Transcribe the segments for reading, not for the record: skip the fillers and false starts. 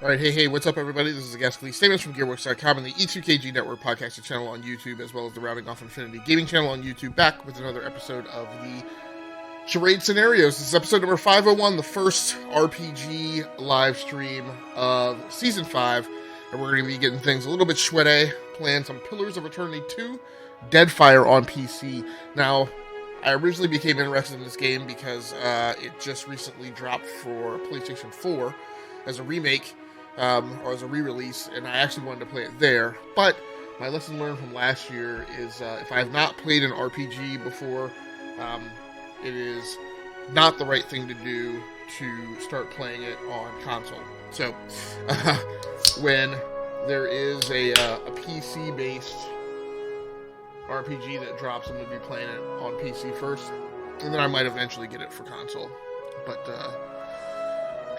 All right, hey, what's up, everybody? This is the Ghastly Statements from Gearworks.com and the E2KG Network podcasting channel on YouTube, as well as the Rounding Off Infinity Gaming channel on YouTube, back with another episode of the Charade Scenarios. This is episode number 501, the first RPG live stream of Season 5, and we're going to be getting things a little bit sweaty, playing some Pillars of Eternity 2, Deadfire on PC. Now, I originally became interested in this game because it just recently dropped for PlayStation 4 as a remake, or as a re-release, and I actually wanted to play it there. But my lesson learned from last year is if I have not played an RPG before, it is not the right thing to do to start playing it on console. So when there is a PC-based RPG that drops, I'm going to be playing it on PC first, and then I might eventually get it for console. But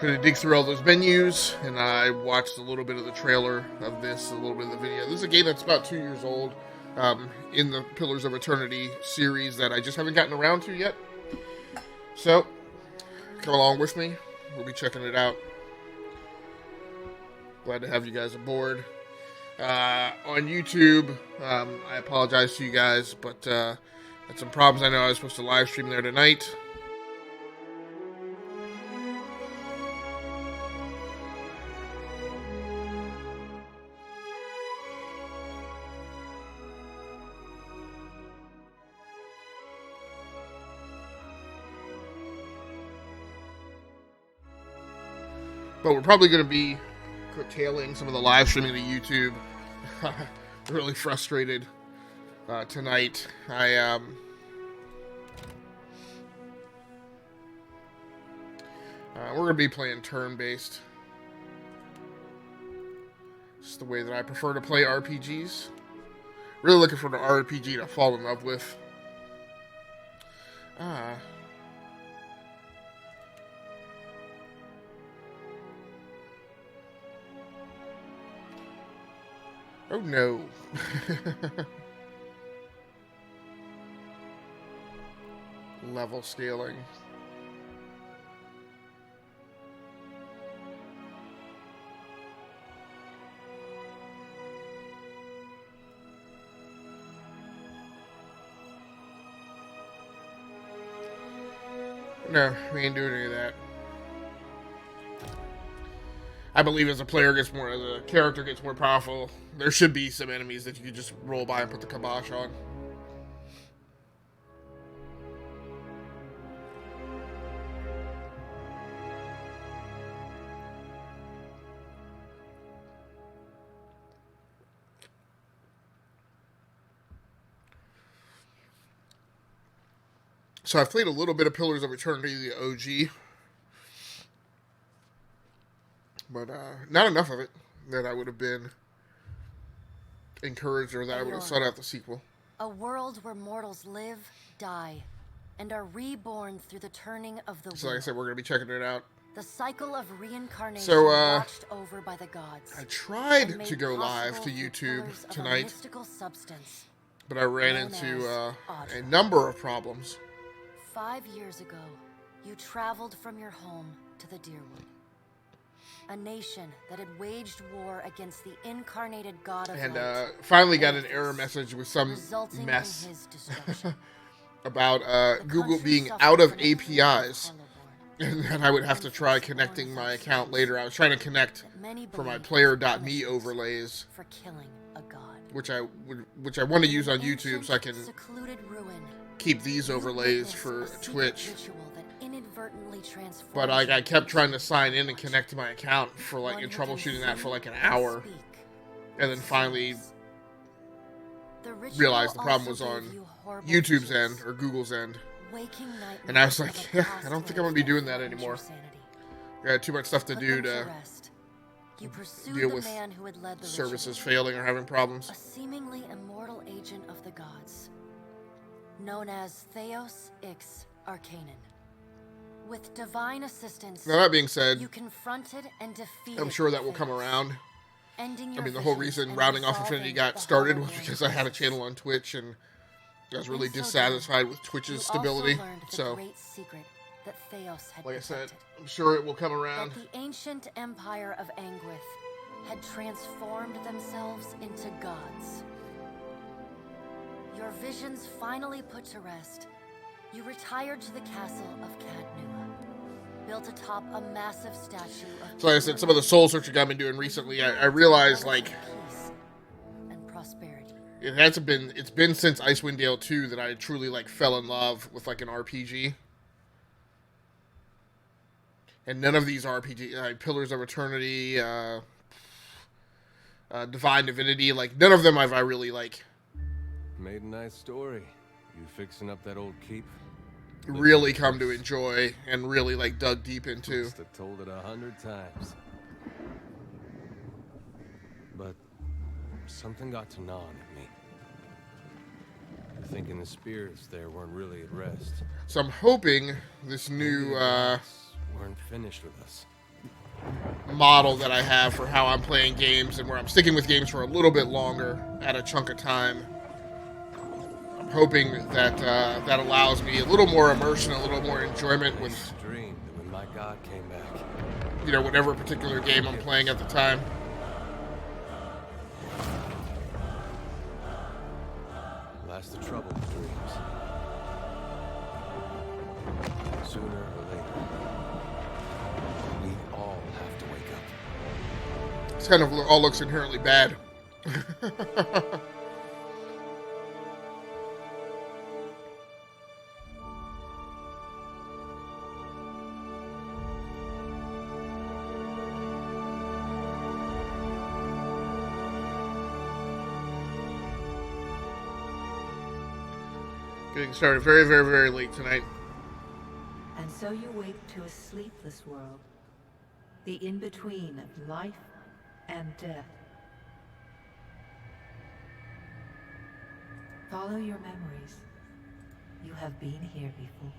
going to dig through all those menus, and I watched a little bit of the trailer of this, a little bit of the video. This is a game that's about 2 years old, in the Pillars of Eternity series that I just haven't gotten around to yet. So, come along with me. We'll be checking it out. Glad to have you guys aboard. On YouTube, I apologize to you guys, but had some problems. I know I was supposed to live stream there tonight. But we're probably going to be curtailing some of the live streaming to YouTube. Really frustrated tonight. We're going to be playing turn-based. It's the way that I prefer to play RPGs. Really looking for an RPG to fall in love with. Oh no. Level scaling. No, we ain't doing any of that. I believe as a character gets more powerful, there should be some enemies that you could just roll by and put the kibosh on. So I've played a little bit of Pillars of Eternity, the OG. But not enough of it that I would have been encouraged or that I would have sought out the sequel. A world where mortals live, die, and are reborn through the turning of the wheel. So like I said, we're going to be checking it out. The cycle of reincarnation watched over by the gods. I tried to go live to YouTube tonight, but I ran into a number of problems. 5 years ago, you traveled from your home to the Deerwood. A nation that had waged war against the incarnated god of light. Finally got an error message with some mess about Google being out of APIs. And then I would have to try connecting my account later. I was trying to connect for my player.me overlays, for killing a god, which I want to use on YouTube so I can keep these overlays for Twitch. But I kept trying to sign in and connect to my account for and troubleshooting that for an hour, and then finally realized the problem was on YouTube's end or Google's end. And I was like, yeah, I don't think I'm going to be doing that anymore. I had too much stuff to do to deal with services failing or having problems. A seemingly immortal agent of the gods, known as Theos Ix Arcanon. With divine assistance, now that being said, you confronted and defeated I'm sure that will come around. I mean, the whole reason Rounding Off Infinity got started was because I had a channel on Twitch and I was really dissatisfied with Twitch's stability. So, like I said, I'm sure it will come around. That the ancient empire of Anguith had transformed themselves into gods. Your visions finally put to rest, you retired to the castle of Cadnua, built atop a massive statue of... So like I said, some of the soul searching I've been doing recently, I realized, peace and prosperity. It's been since Icewind Dale 2 that I truly, fell in love with, an RPG. And none of these RPG, Pillars of Eternity, Divine Divinity, none of them I really, Made a nice story. You fixing up that old keep? Really come to enjoy and really dug deep into. Must have told it 100 times. But something got to gnawing at me. Thinking the spirits there weren't really at rest. So I'm hoping this new weren't finished with us. Model that I have for how I'm playing games and where I'm sticking with games for a little bit longer at a chunk of time. I'm hoping that that allows me a little more immersion, a little more enjoyment with dream that when my God came back, whatever particular game I'm playing at the time. That's the trouble with dreams. Sooner or later, we all have to wake up. This kind of all looks inherently bad. Getting started very, very, very late tonight. And so you wake to a sleepless world, the in-between of life and death. Follow your memories. You have been here before.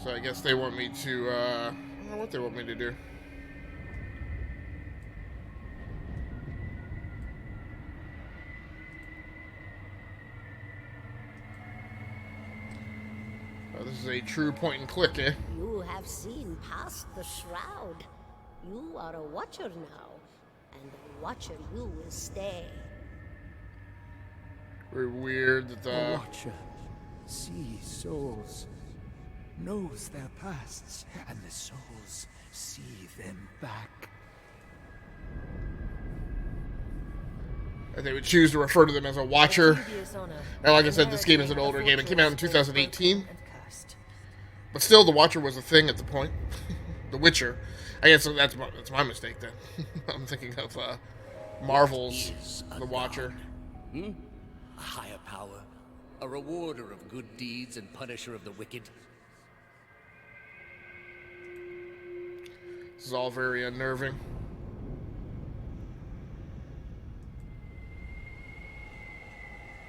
So I guess they want me to, I don't know what they want me to do. Oh, this is a true point and click, eh? You have seen past the shroud. You are a watcher now, and a watcher you will stay. Very weird that The Watcher sees souls, knows their pasts, and the souls see them back. and they would choose to refer to them as a watcher. And like I said, this game is an older game. It came out in 2018. But still, the Watcher was a thing at the point. The Witcher. I guess that's my mistake then. I'm thinking of Marvel's The Watcher. A higher power, a rewarder of good deeds and punisher of the wicked. This is all very unnerving.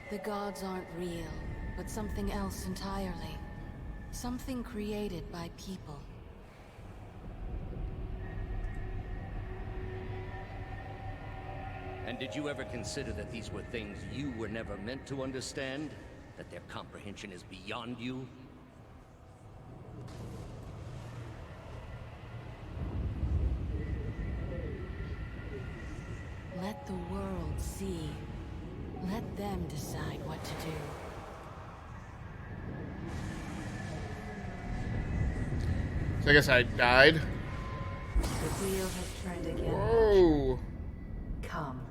The gods aren't real, but something else entirely. Something created by people. And did you ever consider that these were things you were never meant to understand? That their comprehension is beyond you? Let the world see. Let them decide what to do. So I guess I died. The wheel has turned again. Whoa. Come.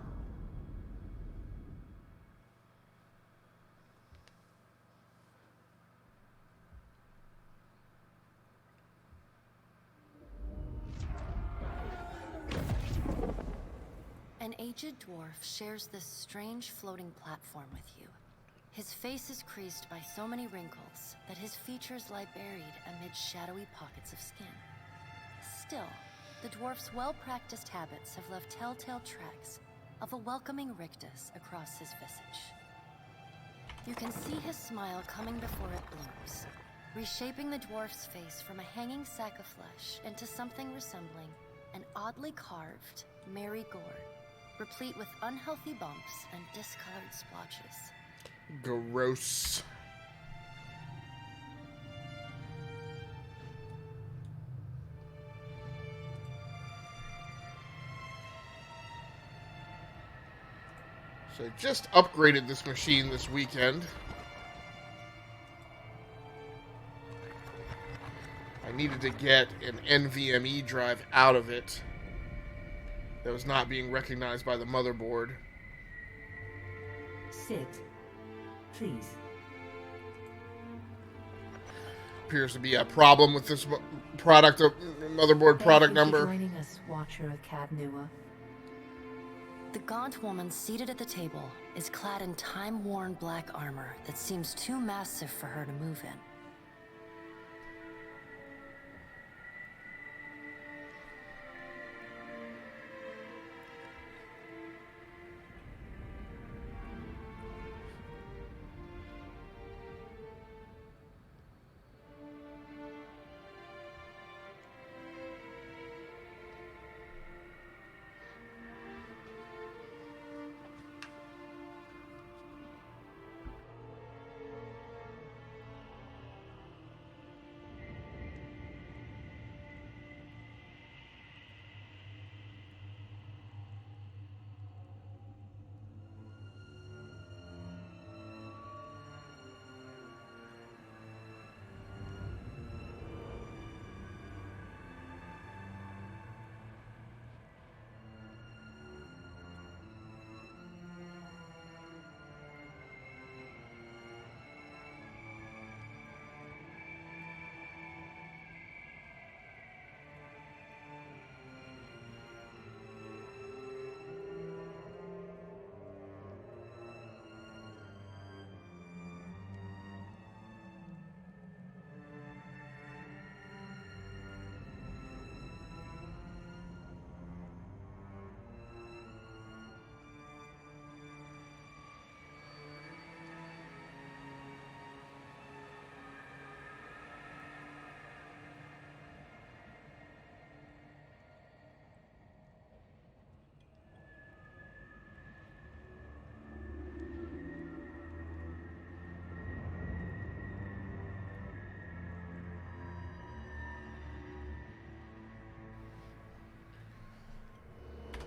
An aged dwarf shares this strange floating platform with you. His face is creased by so many wrinkles that his features lie buried amid shadowy pockets of skin. Still, the dwarf's well-practiced habits have left telltale tracks of a welcoming rictus across his visage. You can see his smile coming before it blooms, reshaping the dwarf's face from a hanging sack of flesh into something resembling an oddly carved, merry gourd, replete with unhealthy bumps and discolored splotches. Gross. So I just upgraded this machine this weekend. I needed to get an NVMe drive out of it that was not being recognized by the motherboard. Sit. Please. appears to be a problem with this product, motherboard product Thank you for number. joining us, Watcher of Cadnua. The gaunt woman seated at the table is clad in time-worn black armor that seems too massive for her to move in.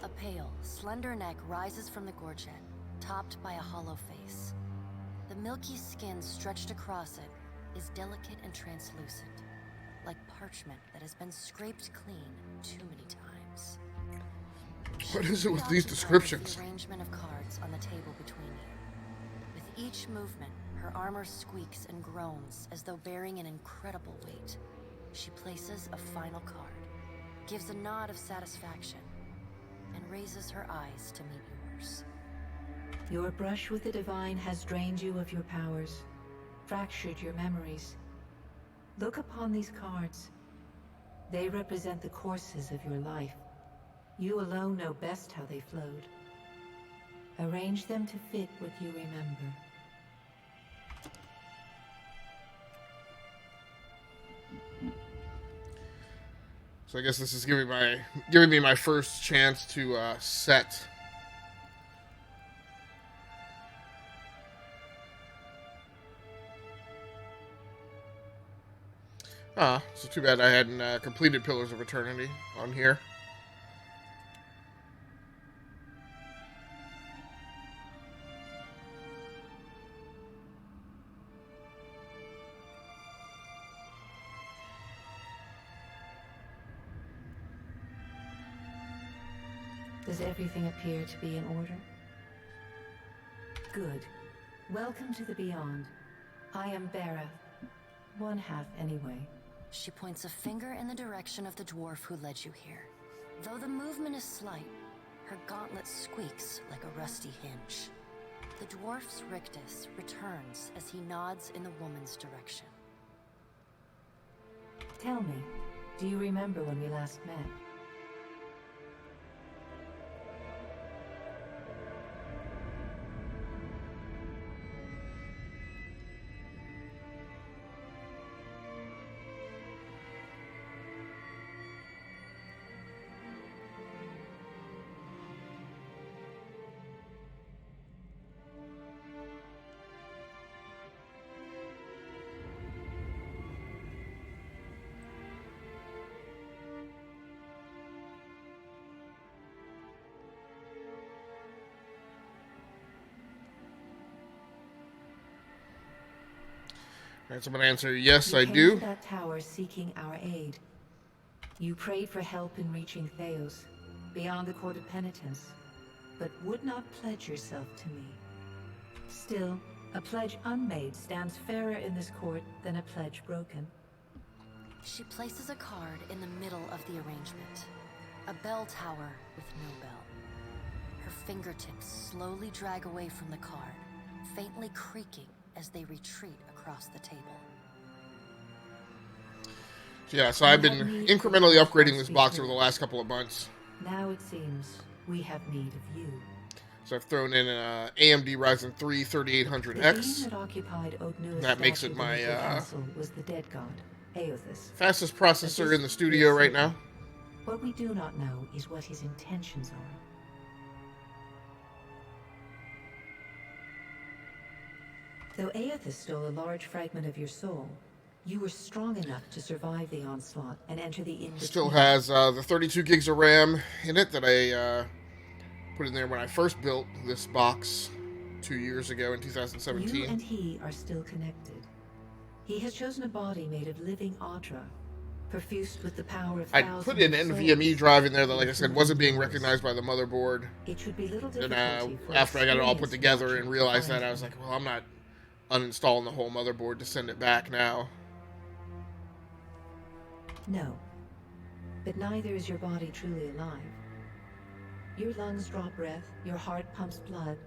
A pale, slender neck rises from the gorget, topped by a hollow face. The milky skin stretched across it is delicate and translucent, like parchment that has been scraped clean too many times. What is it with these descriptions? The arrangement of cards on the table between you. With each movement, her armor squeaks and groans as though bearing an incredible weight. She places a final card, gives a nod of satisfaction, and raises her eyes to meet yours. Your brush with the divine has drained you of your powers, fractured your memories. Look upon these cards. They represent the courses of your life. You alone know best how they flowed. Arrange them to fit what you remember. So I guess this is giving me my first chance to set. So too bad I hadn't completed Pillars of Eternity on here. Does everything appear to be in order? Good. Welcome to the Beyond. I am Bera. One half, anyway. She points a finger in the direction of the dwarf who led you here. Though the movement is slight, her gauntlet squeaks like a rusty hinge. The dwarf's rictus returns as he nods in the woman's direction. Tell me, do you remember when we last met? Alright, so I'm going to answer yes, You I came do. to that tower seeking our aid. You prayed for help in reaching Theos, beyond the Court of Penitence, but would not pledge yourself to me. Still, a pledge unmade stands fairer in this court than a pledge broken. She places a card in the middle of the arrangement. A bell tower with no bell. Her fingertips slowly drag away from the card, faintly creaking as they retreat across the table. Yeah, so I've been incrementally upgrading this box over the last couple of months. Now it seems we have need of you. So I've thrown in an AMD Ryzen 3 3800X. That makes it my was the dead god, Aothus. fastest processor in the studio right now. What we do not know is what his intentions are. Though Aothus stole a large fragment of your soul, you were strong enough to survive the onslaught and enter the in-between. Still has the 32 gigs of RAM in it that I put in there when I first built this box 2 years ago in 2017. You and he are still connected. He has chosen a body made of living Audra, perfused with the power of I thousands put an of NVMe souls. drive in there that, like I said, wasn't being recognized by the motherboard. It should be little And difficulty for after I got it all put experienced together watcher and to realized find that, I was them. like, well, I'm not uninstalling the whole motherboard to send it back now. No. But neither is your body truly alive. Your lungs draw breath, your heart pumps blood,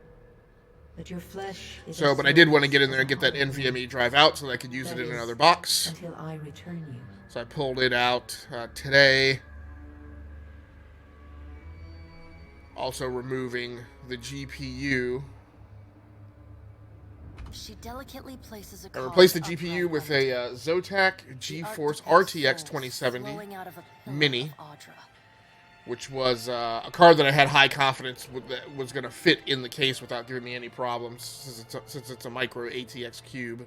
but your flesh is... So, as but I did want to soulless get in there as and a get that heart. NVMe drive out so that I could use That it in is, another box. Until I return you. So I pulled it out today. Also removing the GPU. She delicately places a I card replaced the upright GPU with on the a Zotac The GeForce architect's RTX soul 2070, flowing out of a pillar Mini. of Audra. which was a card that I had high confidence that was going to fit in the case without giving me any problems, since it's a micro ATX cube.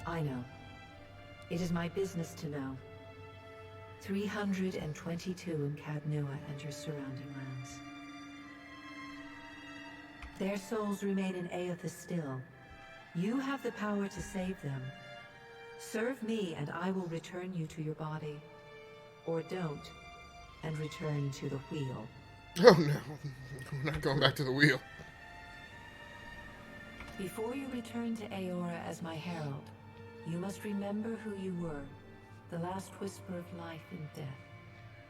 I know. It is my business to know. 322 in Cadnua and your surrounding lands. Their souls remain in Aothus still. You have the power to save them. Serve me and I will return you to your body. Or don't, and return to the wheel. Oh no, we're not going back to the wheel. Before you return to Aora as my herald, you must remember who you were, the last whisper of life and death.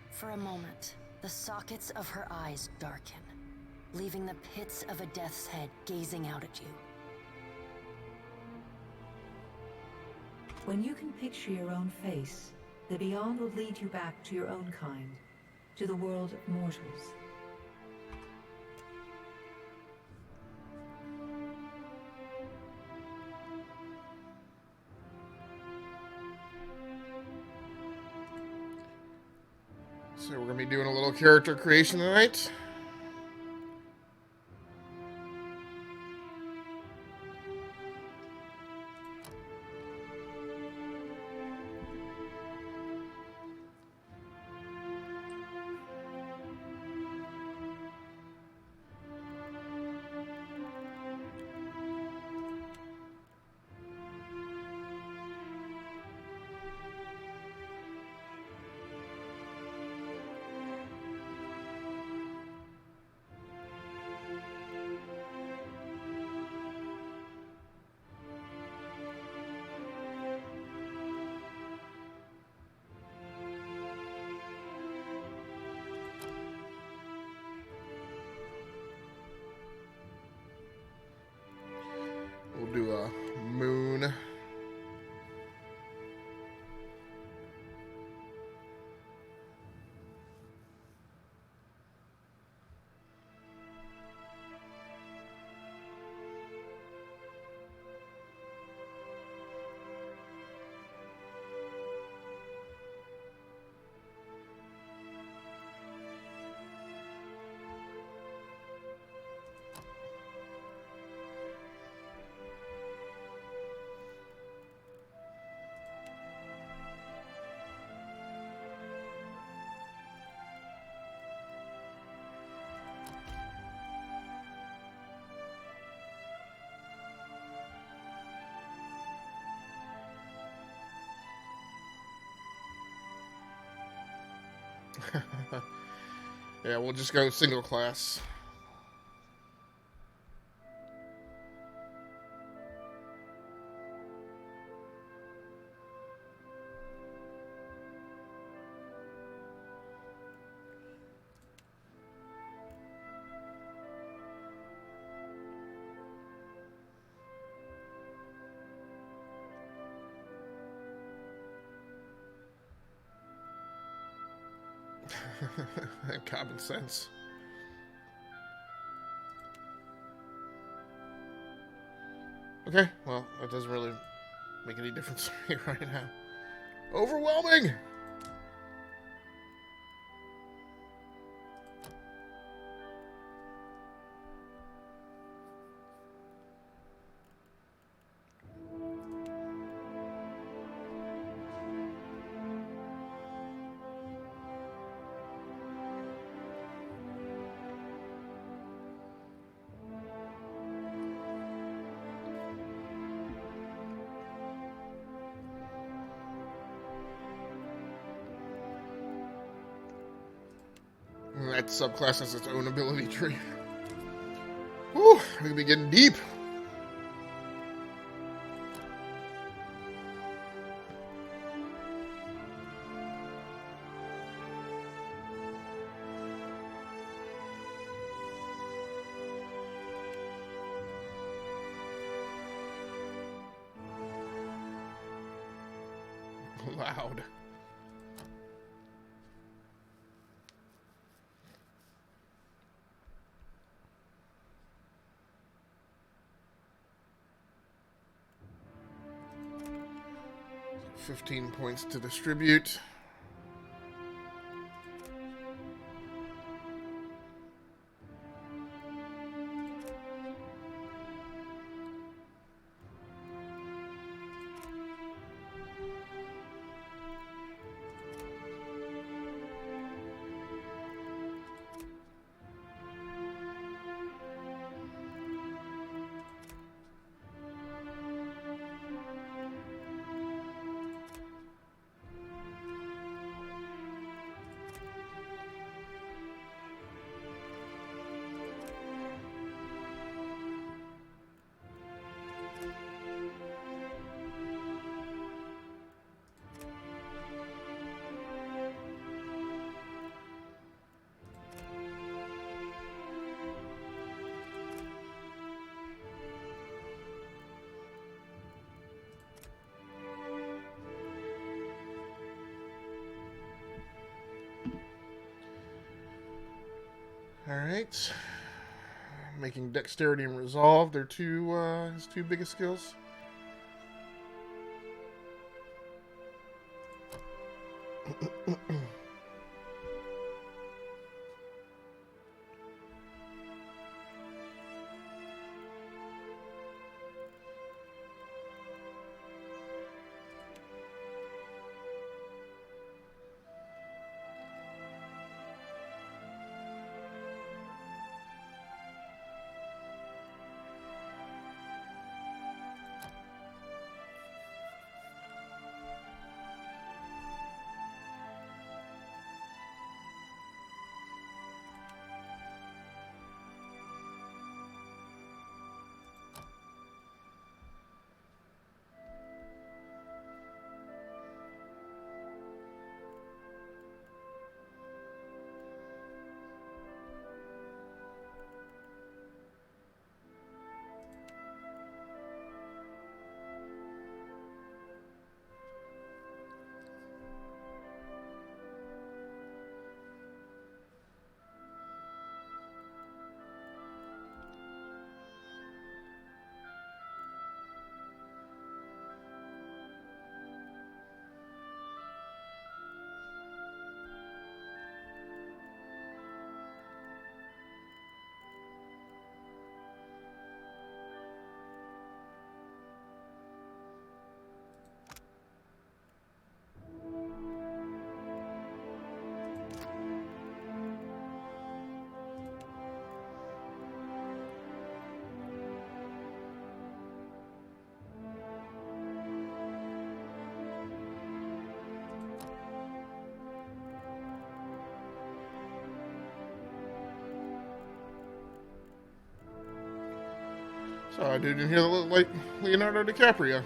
For a moment, the sockets of her eyes darken, leaving the pits of a death's head gazing out at you. When you can picture your own face, the beyond will lead you back to your own kind, to the world of mortals. So we're going to be doing a little character creation tonight. We'll do a moon. Yeah, we'll just go single class. Common sense. Okay, well, that doesn't really make any difference to me right now. Overwhelming! That subclass has its own ability tree. Whew, we're gonna be getting deep. Loud. $15 points to distribute. Alright. Making dexterity and resolve. They're his two biggest skills. So I dude in here that looked like Leonardo DiCaprio.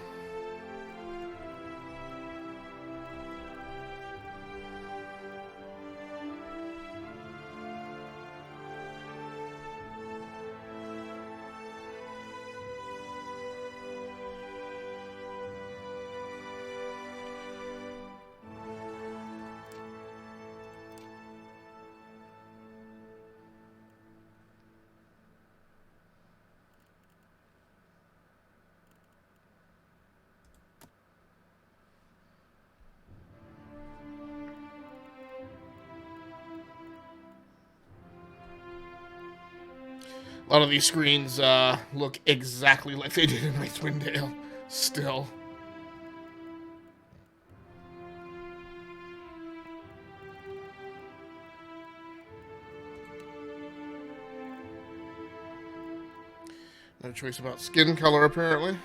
A lot of these screens look exactly like they did in Icewind Dale, still. No choice about skin color, apparently.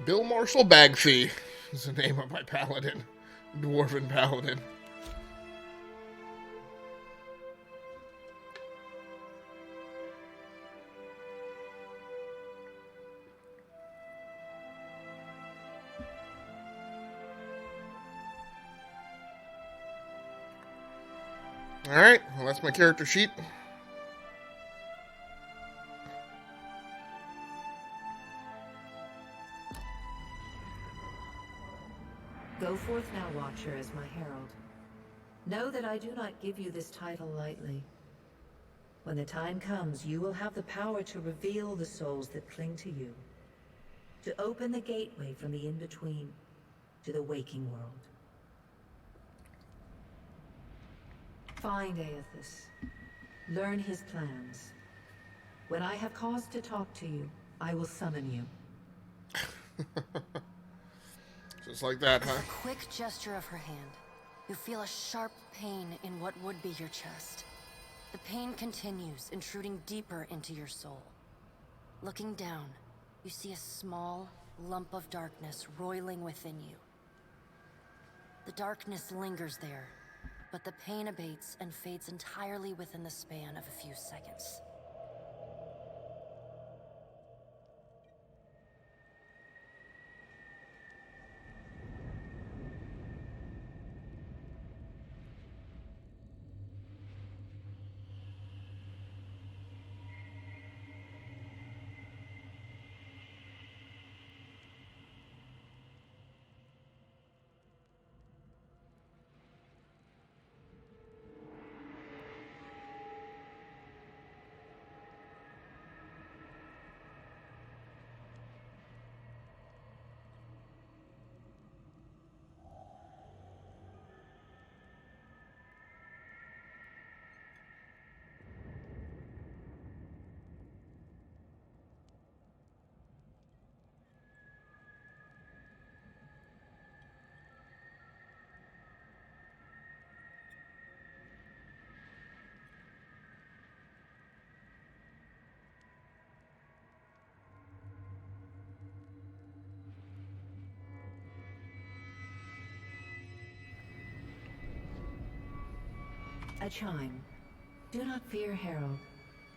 Bill Marshall Bagfee is the name of my paladin. Dwarven paladin. Alright, well that's my character sheet. Go forth now, Watcher, as my herald. Know that I do not give you this title lightly. When the time comes, you will have the power to reveal the souls that cling to you, to open the gateway from the in-between to the waking world. Find Aethys. Learn his plans. When I have cause to talk to you, I will summon you. Just like that, huh? With a quick gesture of her hand, you feel a sharp pain in what would be your chest. The pain continues, intruding deeper into your soul. Looking down, you see a small lump of darkness roiling within you. The darkness lingers there, but the pain abates and fades entirely within the span of a few seconds. A chime. Do not fear, Herald.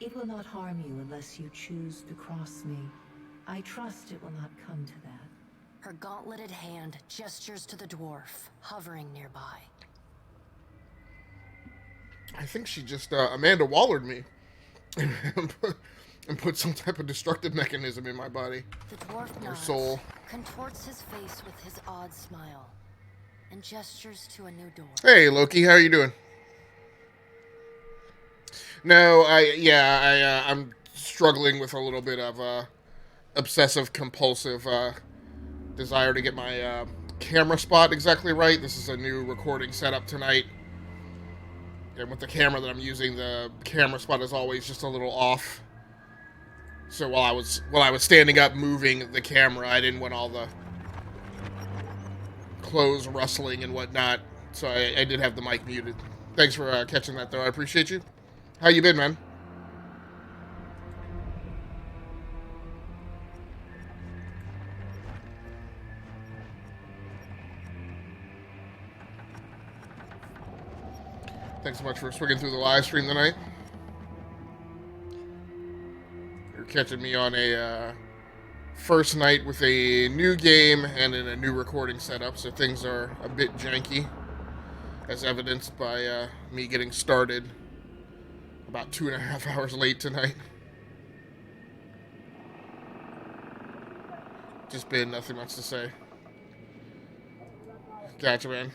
It will not harm you unless you choose to cross me. I trust it will not come to that. Her gauntleted hand gestures to the dwarf, hovering nearby. I think she just Amanda Wallered me and put some type of destructive mechanism in my body. The dwarf nods, soul. contorts his face with his odd smile, and gestures to a new door. Hey, Loki, how are you doing? No, I'm struggling with a little bit of obsessive compulsive desire to get my camera spot exactly right. This is a new recording setup tonight, and with the camera that I'm using, the camera spot is always just a little off. So while I was standing up moving the camera, I didn't want all the clothes rustling and whatnot, so I did have the mic muted. Thanks for catching that, though. I appreciate you. How you been, man? Thanks so much for swinging through the live stream tonight. You're catching me on a first night with a new game and in a new recording setup, so things are a bit janky, as evidenced by me getting started about 2.5 hours late tonight. Just been nothing much to say. Gotcha, man.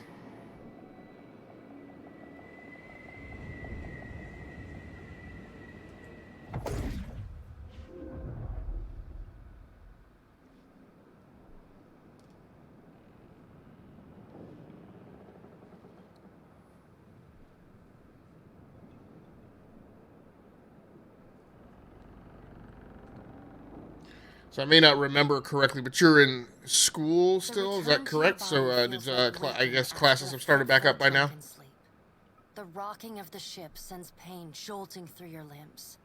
So I may not remember correctly, but you're in school still, is that correct? So I guess classes have started back up by now? The rocking of the ship sends pain jolting through your limbs.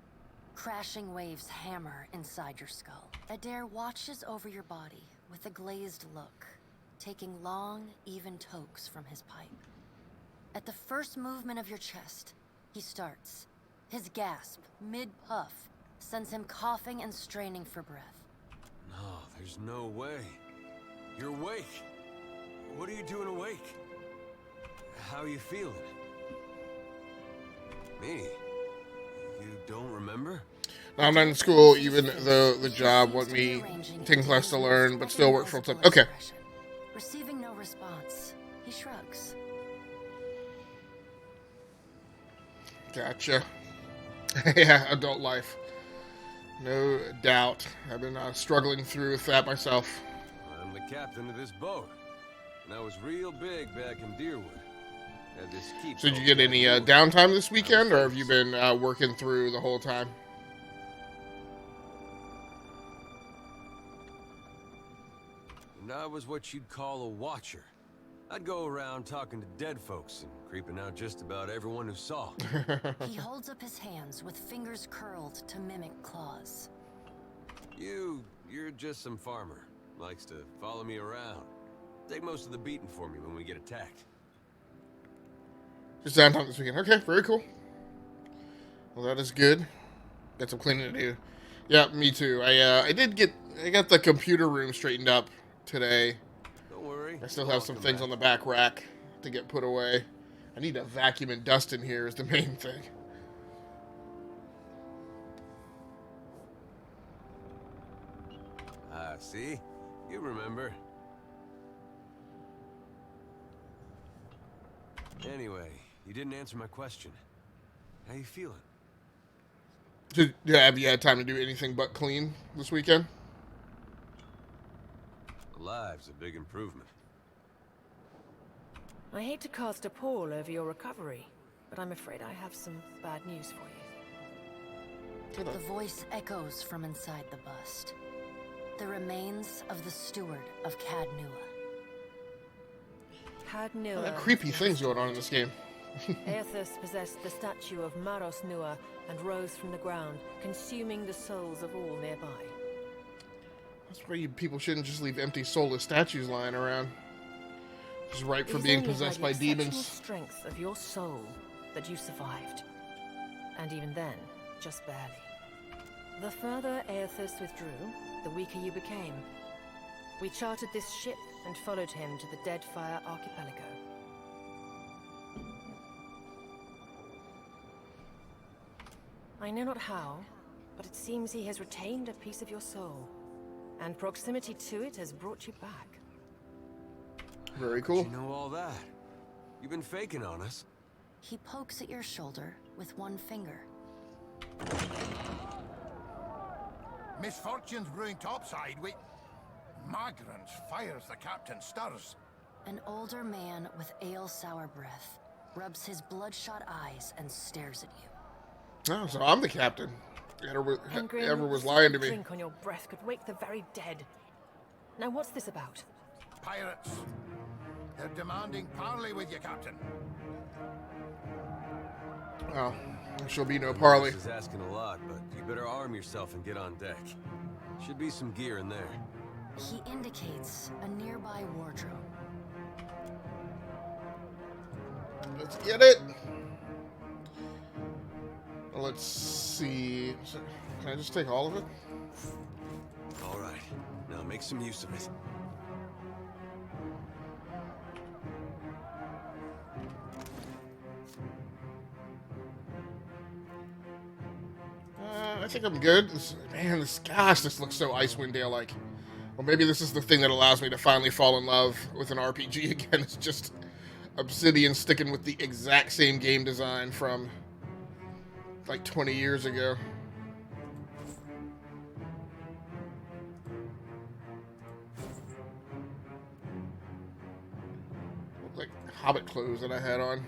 Crashing waves hammer inside your skull. Adair watches over your body with a glazed look, taking long, even tokes from his pipe. At the first movement of your chest, he starts. His gasp, mid-puff, sends him coughing and straining for breath. No, there's no way. You're awake. What are you doing awake? How are you feeling? Me? You don't remember? I'm not in school, even though the job want me taking class to learn, but still work full time. Okay. Receiving no response, he shrugs. Gotcha. Yeah, adult life. No doubt. I've been struggling through with that myself. I'm the captain of this boat, and I was real big back in Deerwood. Had this keep. So did you get any downtime this weekend, or have you been working through the whole time? And I was what you'd call a watcher. I'd go around talking to dead folks and creeping out just about everyone who saw. He holds up his hands with fingers curled to mimic claws. You're just some farmer. Likes to follow me around. Take most of the beating for me when we get attacked. Just downtime this weekend. Okay, very cool. Well, that is good. Got some cleaning to do. Yeah, me too. I got the computer room straightened up today. Don't worry. I still have some things on the back rack to get put away. I need to vacuum and dust in here is the main thing. See? You remember. Anyway, you didn't answer my question. How you feeling? Have you had time to do anything but clean this weekend? Alive's a big improvement. I hate to cast a pall over your recovery, but I'm afraid I have some bad news for you. The voice echoes from inside the bust. The remains of the steward of Cadnua. Cadnua. Creepy things going on in this game. Aethus possessed the statue of Maros Nua and rose from the ground, consuming the souls of all nearby. That's why people shouldn't just leave empty soulless statues lying around. Just right for being possessed by demons. Strength of your soul that you survived, and even then, just barely. The further Aethus withdrew, the weaker you became. We chartered this ship and followed him to the Deadfire archipelago. I know not how, but it seems he has retained a piece of your soul, and proximity to it has brought you back. Very cool. You know all that? You've been faking on us. He pokes at your shoulder with one finger. Misfortune's brewing topside. Magrants fires the captain stirs. An older man with ale-sour breath rubs his bloodshot eyes and stares at you. Oh, so I'm the captain. Ever was lying to me. Drink on your breath could wake the very dead. Now what's this about? Pirates. They're demanding parley with you, Captain. Oh, there shall be no parley. This is asking a lot, but you better arm yourself and get on deck. Should be some gear in there. He indicates a nearby wardrobe. Let's get it. Let's see. Can I just take all of it? All right. Now make some use of it. I think I'm good. Man, this looks so Icewind Dale-like. Well, maybe this is the thing that allows me to finally fall in love with an RPG again. It's just Obsidian sticking with the exact same game design from like 20 years ago. Look like Hobbit clothes that I had on.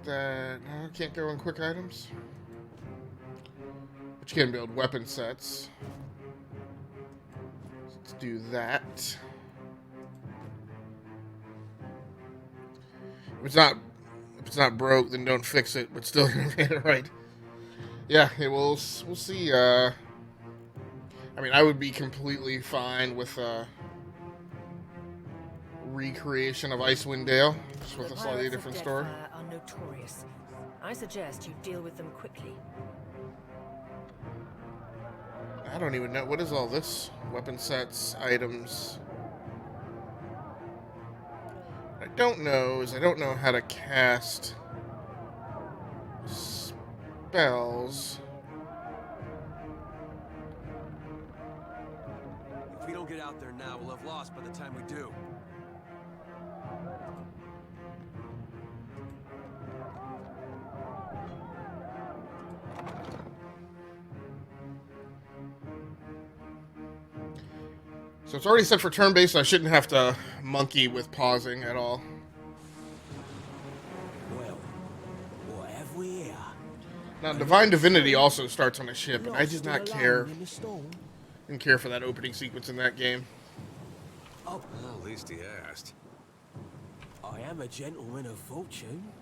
That no, can't go in quick items. you can build weapon sets. Let's do that. If it's not broke, then don't fix it. But still, right? Yeah, we'll see. I mean, I would be completely fine with recreation of Icewind Dale, just with a slightly different story. Deadfire are notorious. I suggest you deal with them quickly. I don't even know. What is all this? Weapon sets, items. What I don't know is I don't know how to cast spells. If we don't get out there now, we'll have lost by the time we do. So it's already set for turn-based, so I shouldn't have to monkey with pausing at all. Well, what have we here? Now, Divine Divinity also starts on a ship, and I did not care. Didn't care for that opening sequence in that game. Oh, well, at least he asked. I am a gentleman of fortune.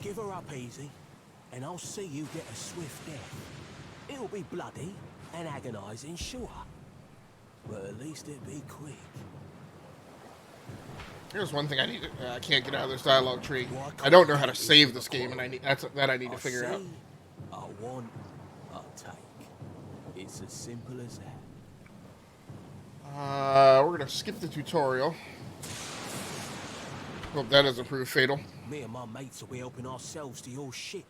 Give her up easy, and I'll see you get a swift death. It'll be bloody and agonizing, sure, but at least it'll be quick. Here's one thing I need. I can't get out of this dialogue tree. I don't know how to save this game, and I need to figure out. I want, I'll take. It's as simple as that. We're gonna skip the tutorial. Hope that doesn't prove fatal. Me and my mates will be helping ourselves to your ship.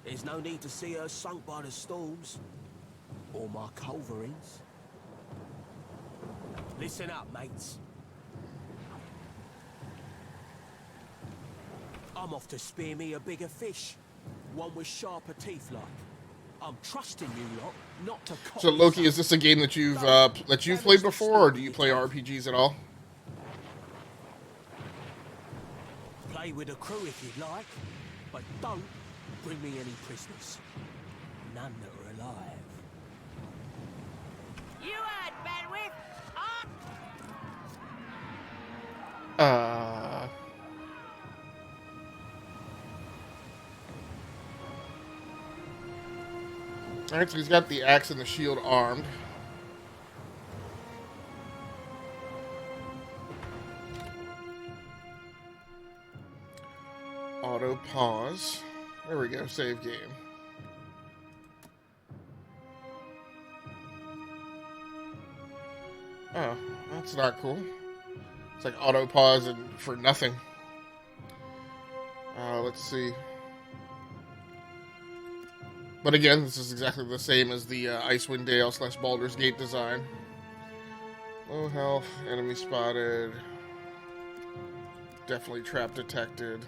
There's no need to see her sunk by the storms, or my culverins. Listen up, mates. I'm off to spear me a bigger fish, one with sharper teeth like. I'm trusting you lot not to cop. So Loki, is this a game that you've played before, or do you play RPGs at all? Play with the crew if you'd like, but don't bring me any prisoners. None that are alive. You heard, Benwith! Alright, so he's got the axe and the shield armed. Auto pause. There we go, save game. Oh, that's not cool. It's like auto pause and for nothing. Let's see. But again, this is exactly the same as the Icewind Dale / Baldur's Gate design. Low health, enemy spotted. Definitely trap detected.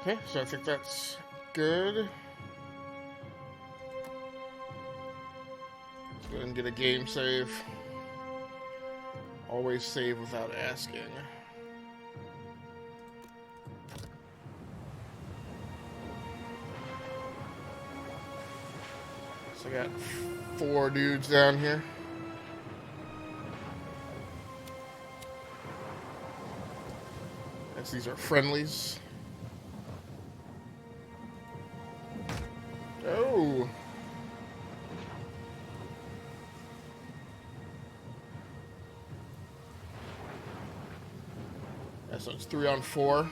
Okay, so I think that's good. Let's go ahead and get a game save. Always save without asking. So I got 4 dudes down here. Guess these are friendlies. Oh. Yeah, so it's 3 on 4.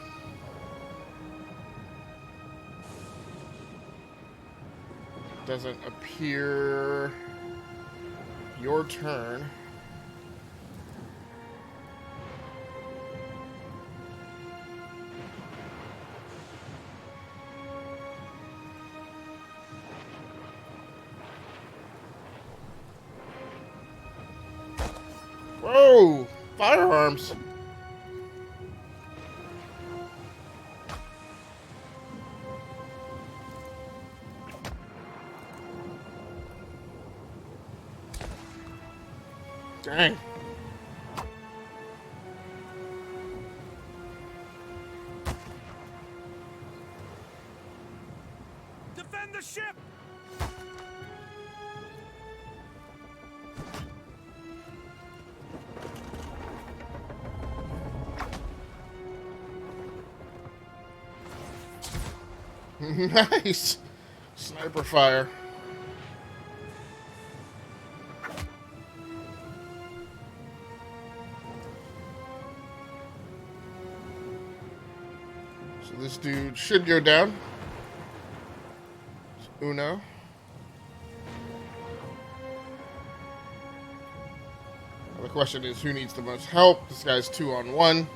Doesn't appear. Your turn. Firearms. Dang. Defend the ship! Nice. Sniper fire. So this dude should go down. It's Uno. Now the question is, who needs the most help? This guy's 2-on-1.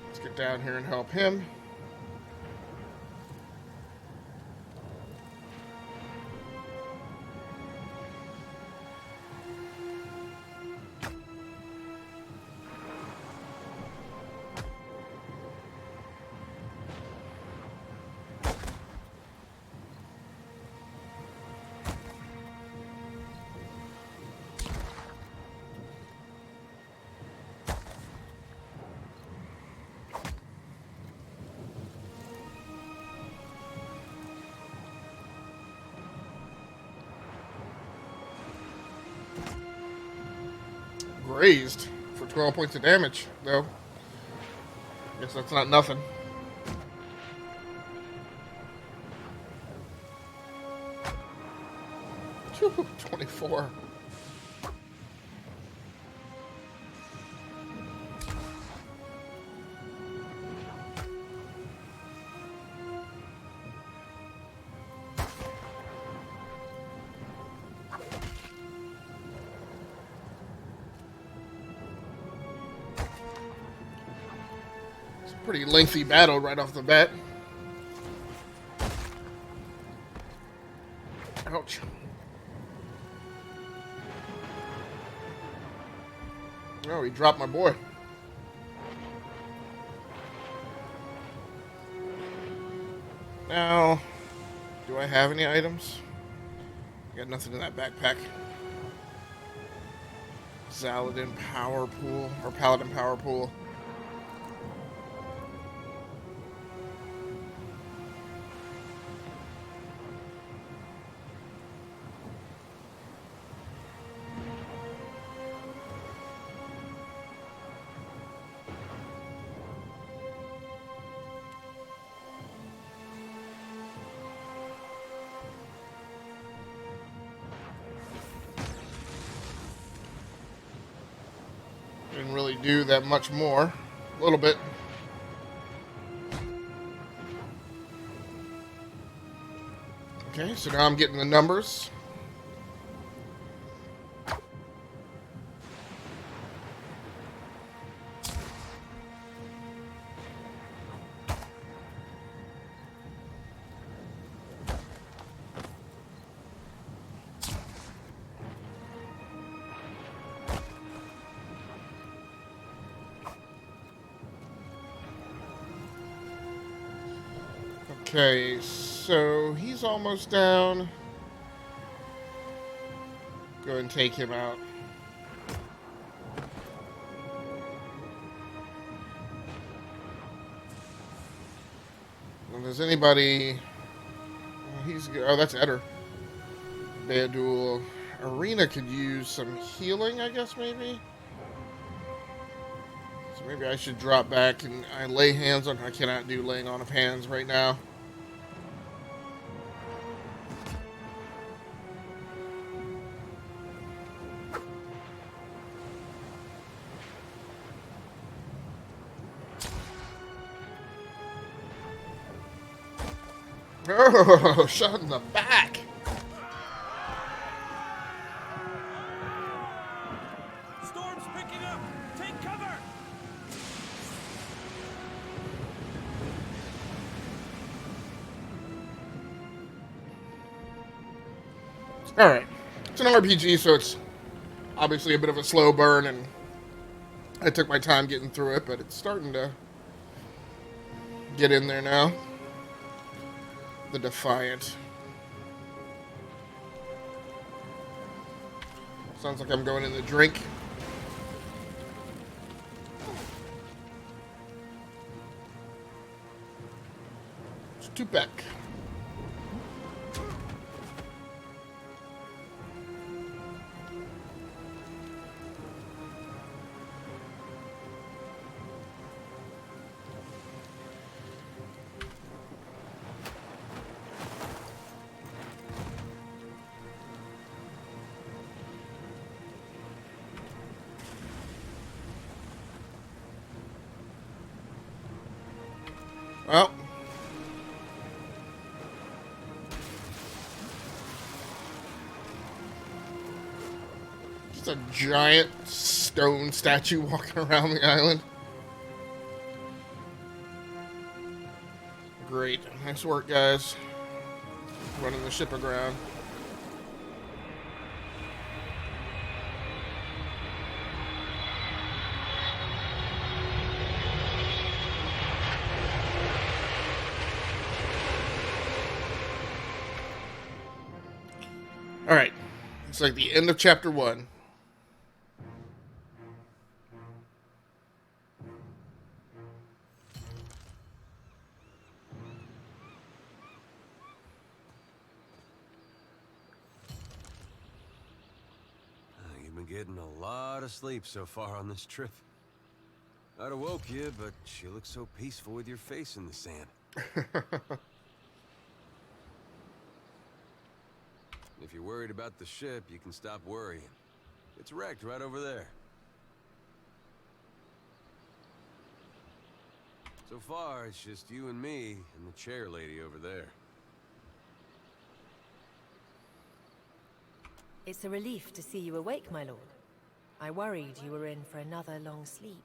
Let's get down here and help him. Grazed for 12 points of damage, though. Guess that's not nothing. Phew, 24. Pretty lengthy battle right off the bat. Ouch. Oh, he dropped my boy. Now, do I have any items? I got nothing in that backpack. Paladin power pool, or Paladin power pool. Didn't really do that much more. A little bit. Okay, so now I'm getting the numbers. Okay, so he's almost down. Go and take him out. If there's anybody... Oh, that's Eder. Badul. Arena could use some healing, I guess, maybe? So maybe I should drop back and I lay hands on... I cannot do laying on of hands right now. Oh, shot in the back. Storm's picking up. Take cover. All right. It's an RPG, so it's obviously a bit of a slow burn, and I took my time getting through it, but it's starting to get in there now. The Defiant. Sounds like I'm going in the drink. Stupek. Well, just a giant stone statue walking around the island. Great. Nice work, guys. Running the ship aground. Alright. It's like the end of chapter 1. You've been getting a lot of sleep so far on this trip. I'd have woke you, but you look so peaceful with your face in the sand. If you're worried about the ship, you can stop worrying. It's wrecked right over there. So far, it's just you and me and the chair lady over there. It's a relief to see you awake, my lord. I worried you were in for another long sleep.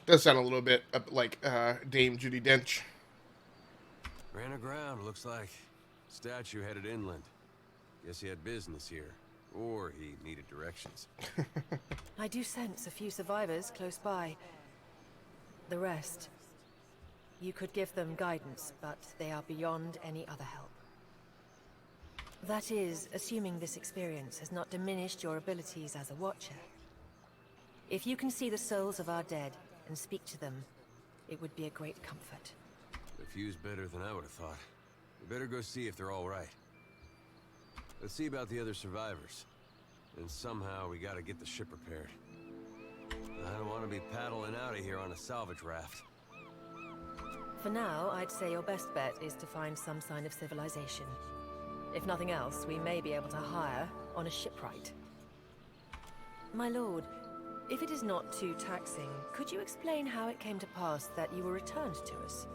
Does sound a little bit like Dame Judi Dench. Ran aground, looks like. Statue headed inland. Guess he had business here. Or he needed directions. I do sense a few survivors close by. The rest... You could give them guidance, but they are beyond any other help. That is, assuming this experience has not diminished your abilities as a watcher. If you can see the souls of our dead and speak to them, it would be a great comfort. The view's better than I would have thought. We better go see if they're all right. Let's see about the other survivors. And somehow we gotta get the ship repaired. I don't want to be paddling out of here on a salvage raft. For now, I'd say your best bet is to find some sign of civilization. If nothing else, we may be able to hire on a shipwright. My lord, if it is not too taxing, could you explain how it came to pass that you were returned to us?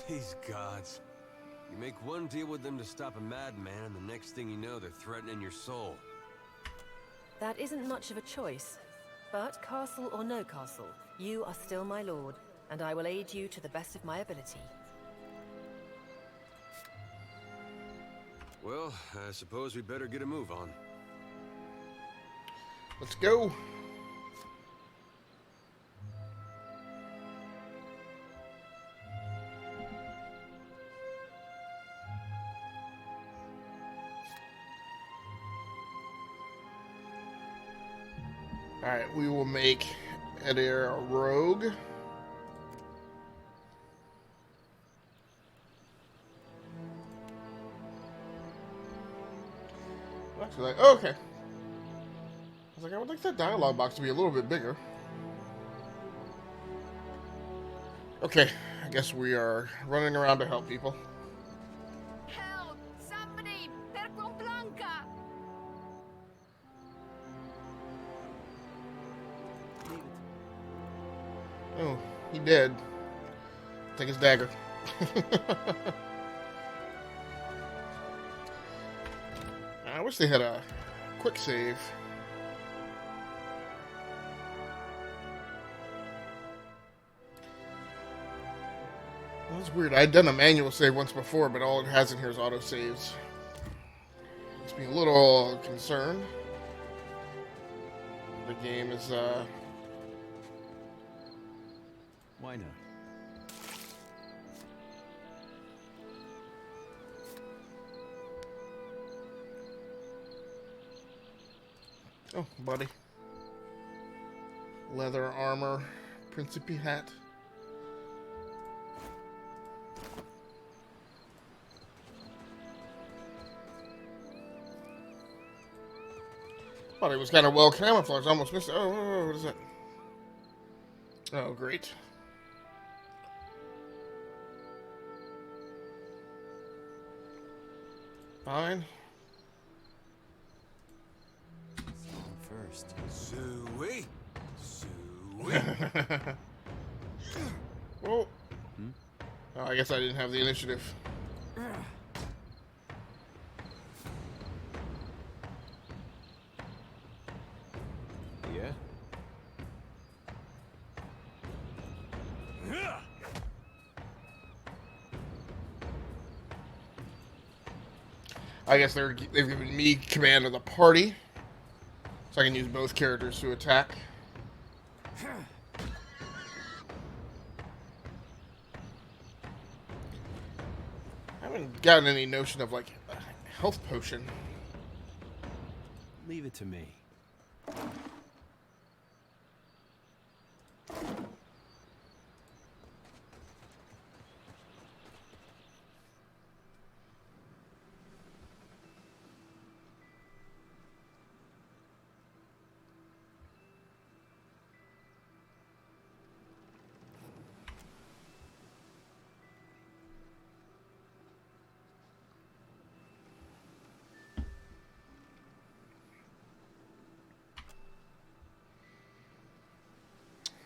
These gods. You make one deal with them to stop a madman, and the next thing you know, they're threatening your soul. That isn't much of a choice. But castle or no castle, you are still my lord, and I will aid you to the best of my ability. Well, I suppose we better get a move on. Let's go. Alright, we will make Edir a rogue. Actually, okay. I was like, I would like that dialogue box to be a little bit bigger. Okay, I guess we are running around to help people. Help! Somebody! Per con Blanca! Oh, he dead. Take his dagger. I wish they had a quick save. That's weird. I'd done a manual save once before, but all it has in here is autosaves. Makes me a little concerned. The game is, Why not? Oh, buddy. Leather armor, Principe hat. Thought it was kind of well camouflaged. I almost missed it. Oh, what is that? Oh, great. Fine. First. Suey! Suey! Oh. Oh, I guess I didn't have the initiative. Yeah? I guess they've given me command of the party, so I can use both characters to attack. I haven't gotten any notion of, like, a health potion. Leave it to me.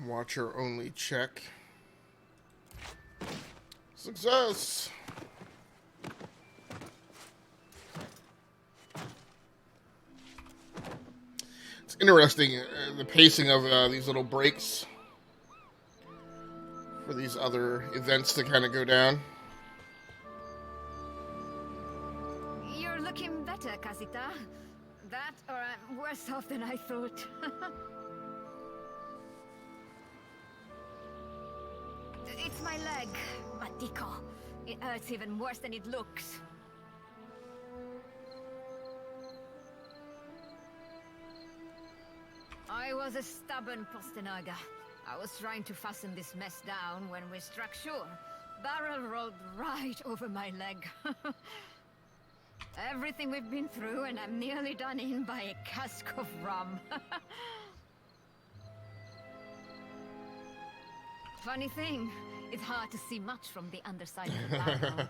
Watcher only check. Success! It's interesting, the pacing of these little breaks for these other events to kind of go down. You're looking better, Casita. That, or I'm worse off than I thought. It's my leg, Matico. It hurts even worse than it looks. I was a stubborn Postinaga. I was trying to fasten this mess down when we struck shore. Barrel rolled right over my leg. Everything we've been through, and I'm nearly done in by a cask of rum. Funny thing, it's hard to see much from the underside of the barrel.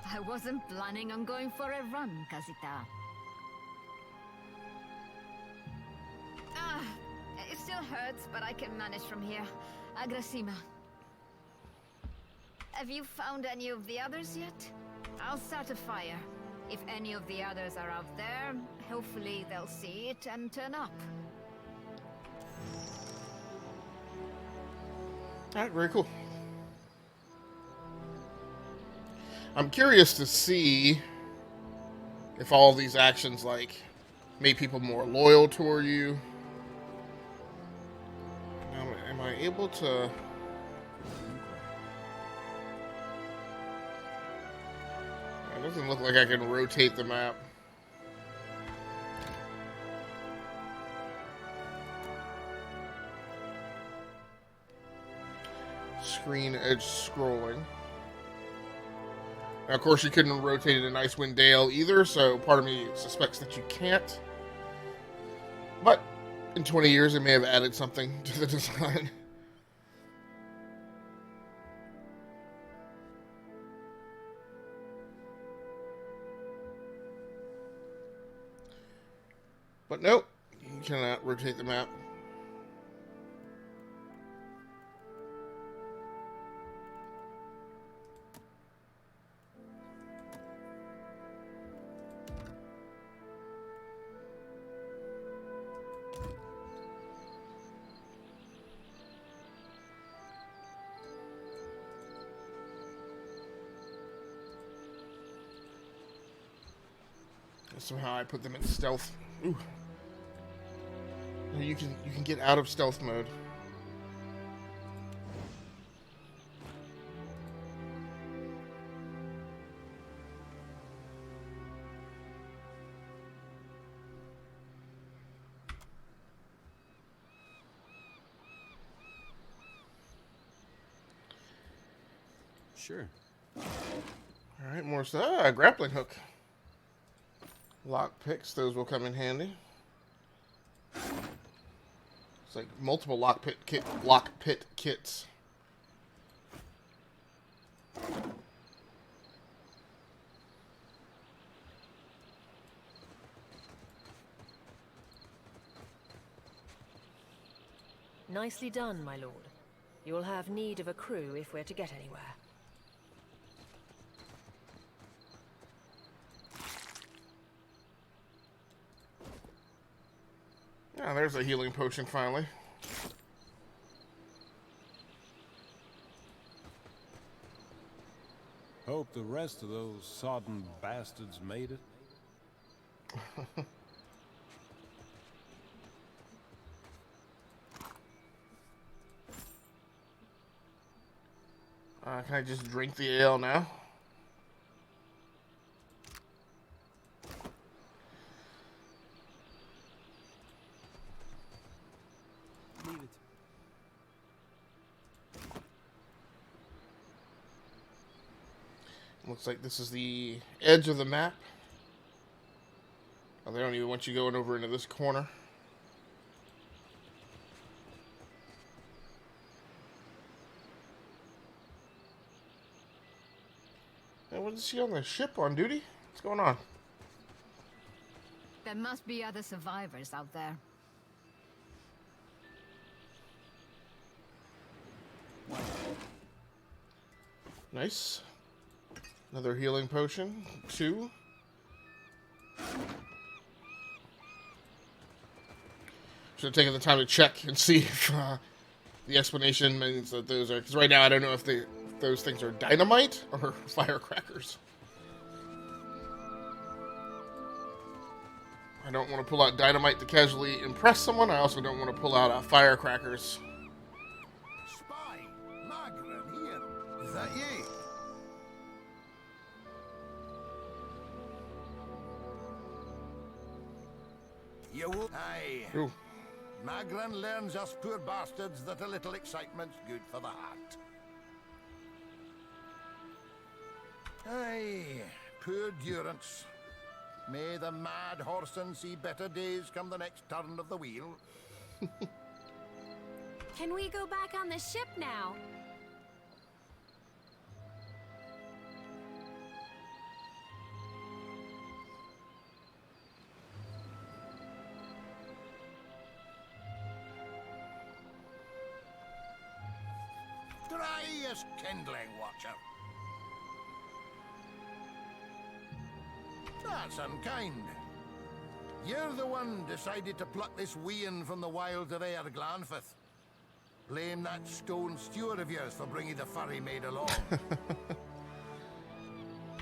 I wasn't planning on going for a run, Casita. It still hurts, but I can manage from here. Agrasima. Have you found any of the others yet? I'll start a fire. If any of the others are out there, hopefully they'll see it and turn up. Alright, very cool. I'm curious to see if all these actions, like, make people more loyal toward you. Am I able to... It doesn't look like I can rotate the map. Screen edge scrolling. Now, of course, you couldn't rotate it in Icewind Dale either, so part of me suspects that you can't. But in 20 years, they may have added something to the design. But nope, you cannot rotate the map. Somehow I put them in stealth. Ooh. You can get out of stealth mode. Sure. All right, more stuff. Grappling hook. Lock picks, those will come in handy. It's like multiple lock pit kits. Nicely done, my lord. You will have need of a crew if we're to get anywhere. Yeah, there's a healing potion finally. Hope the rest of those sodden bastards made it. Can I just drink the ale now? Leave it. Looks like this is the edge of the map. Oh, they don't even want you going over into this corner. Hey, what is he on the ship on duty? What's going on? There must be other survivors out there. Nice. Another healing potion. 2. Should have taken the time to check and see if the explanation means that those are... Because right now I don't know if those things are dynamite or firecrackers. I don't want to pull out dynamite to casually impress someone. I also don't want to pull out firecrackers. Spy! Margaret here. Is that you? You will... Aye. Ooh. Magran learns us poor bastards that a little excitement's good for the heart. Aye, poor durance. May the mad Horson see better days come the next turn of the wheel. Can we go back on the ship now? Dry as kindling, Watcher. That's unkind. You're the one decided to pluck this wean from the wilds of Aer Glanfith. Blame that stone steward of yours for bringing the furry maid along.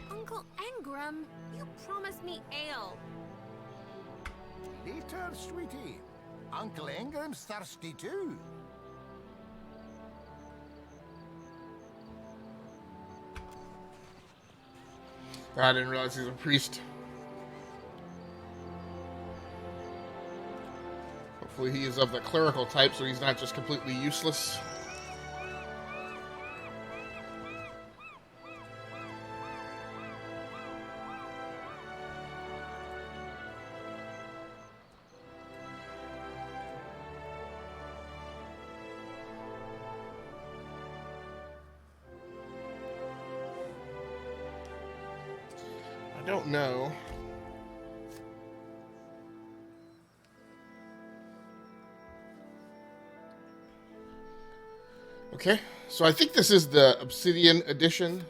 Uncle Engram, you promised me ale. Later, sweetie. Uncle Engram's thirsty too. I didn't realize he's a priest. Hopefully he is of the clerical type, so he's not just completely useless. I don't know. Okay, so I think this is the Obsidian edition,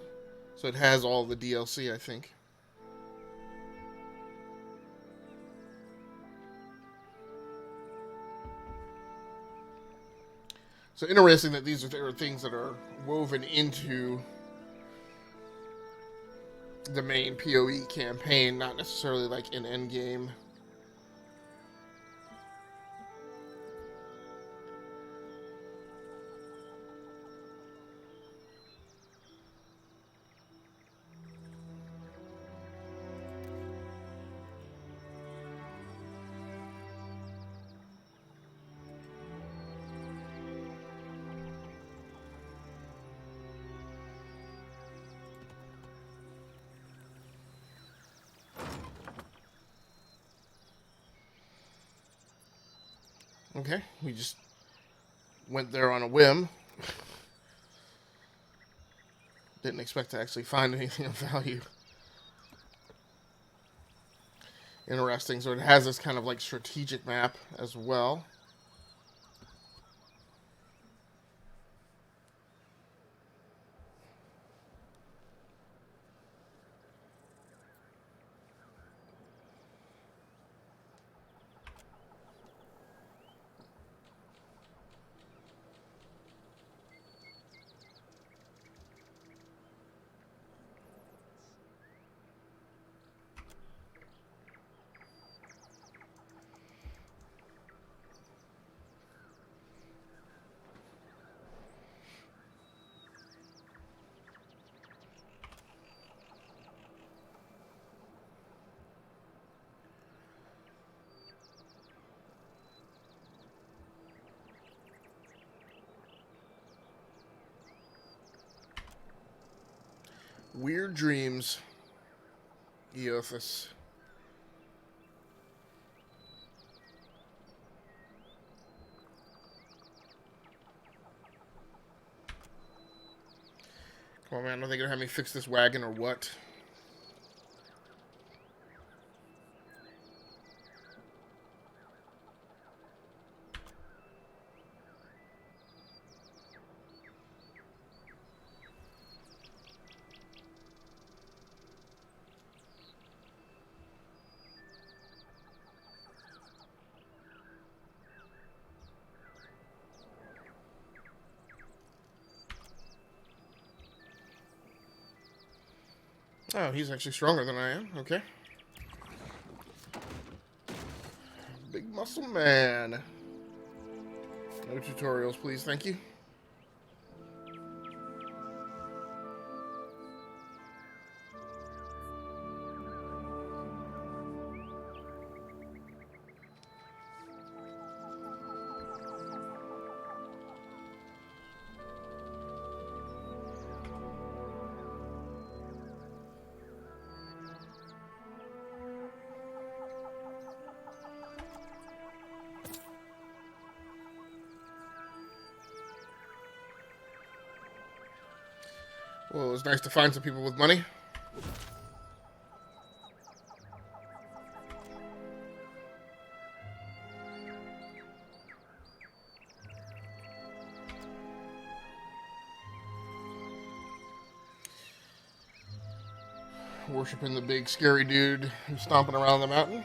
so it has all the DLC, I think. So interesting that these are things that are woven into the main PoE campaign, not necessarily like in endgame. Okay, we just went there on a whim. Didn't expect to actually find anything of value. Interesting. So it has this kind of like strategic map as well. Weird dreams, Eothas. Come on, man. Are they going to have me fix this wagon or what? Oh, he's actually stronger than I am. Okay. Big muscle man. No tutorials, please. Thank you. Well, it was nice to find some people with money. Worshipping the big scary dude who's stomping around the mountain.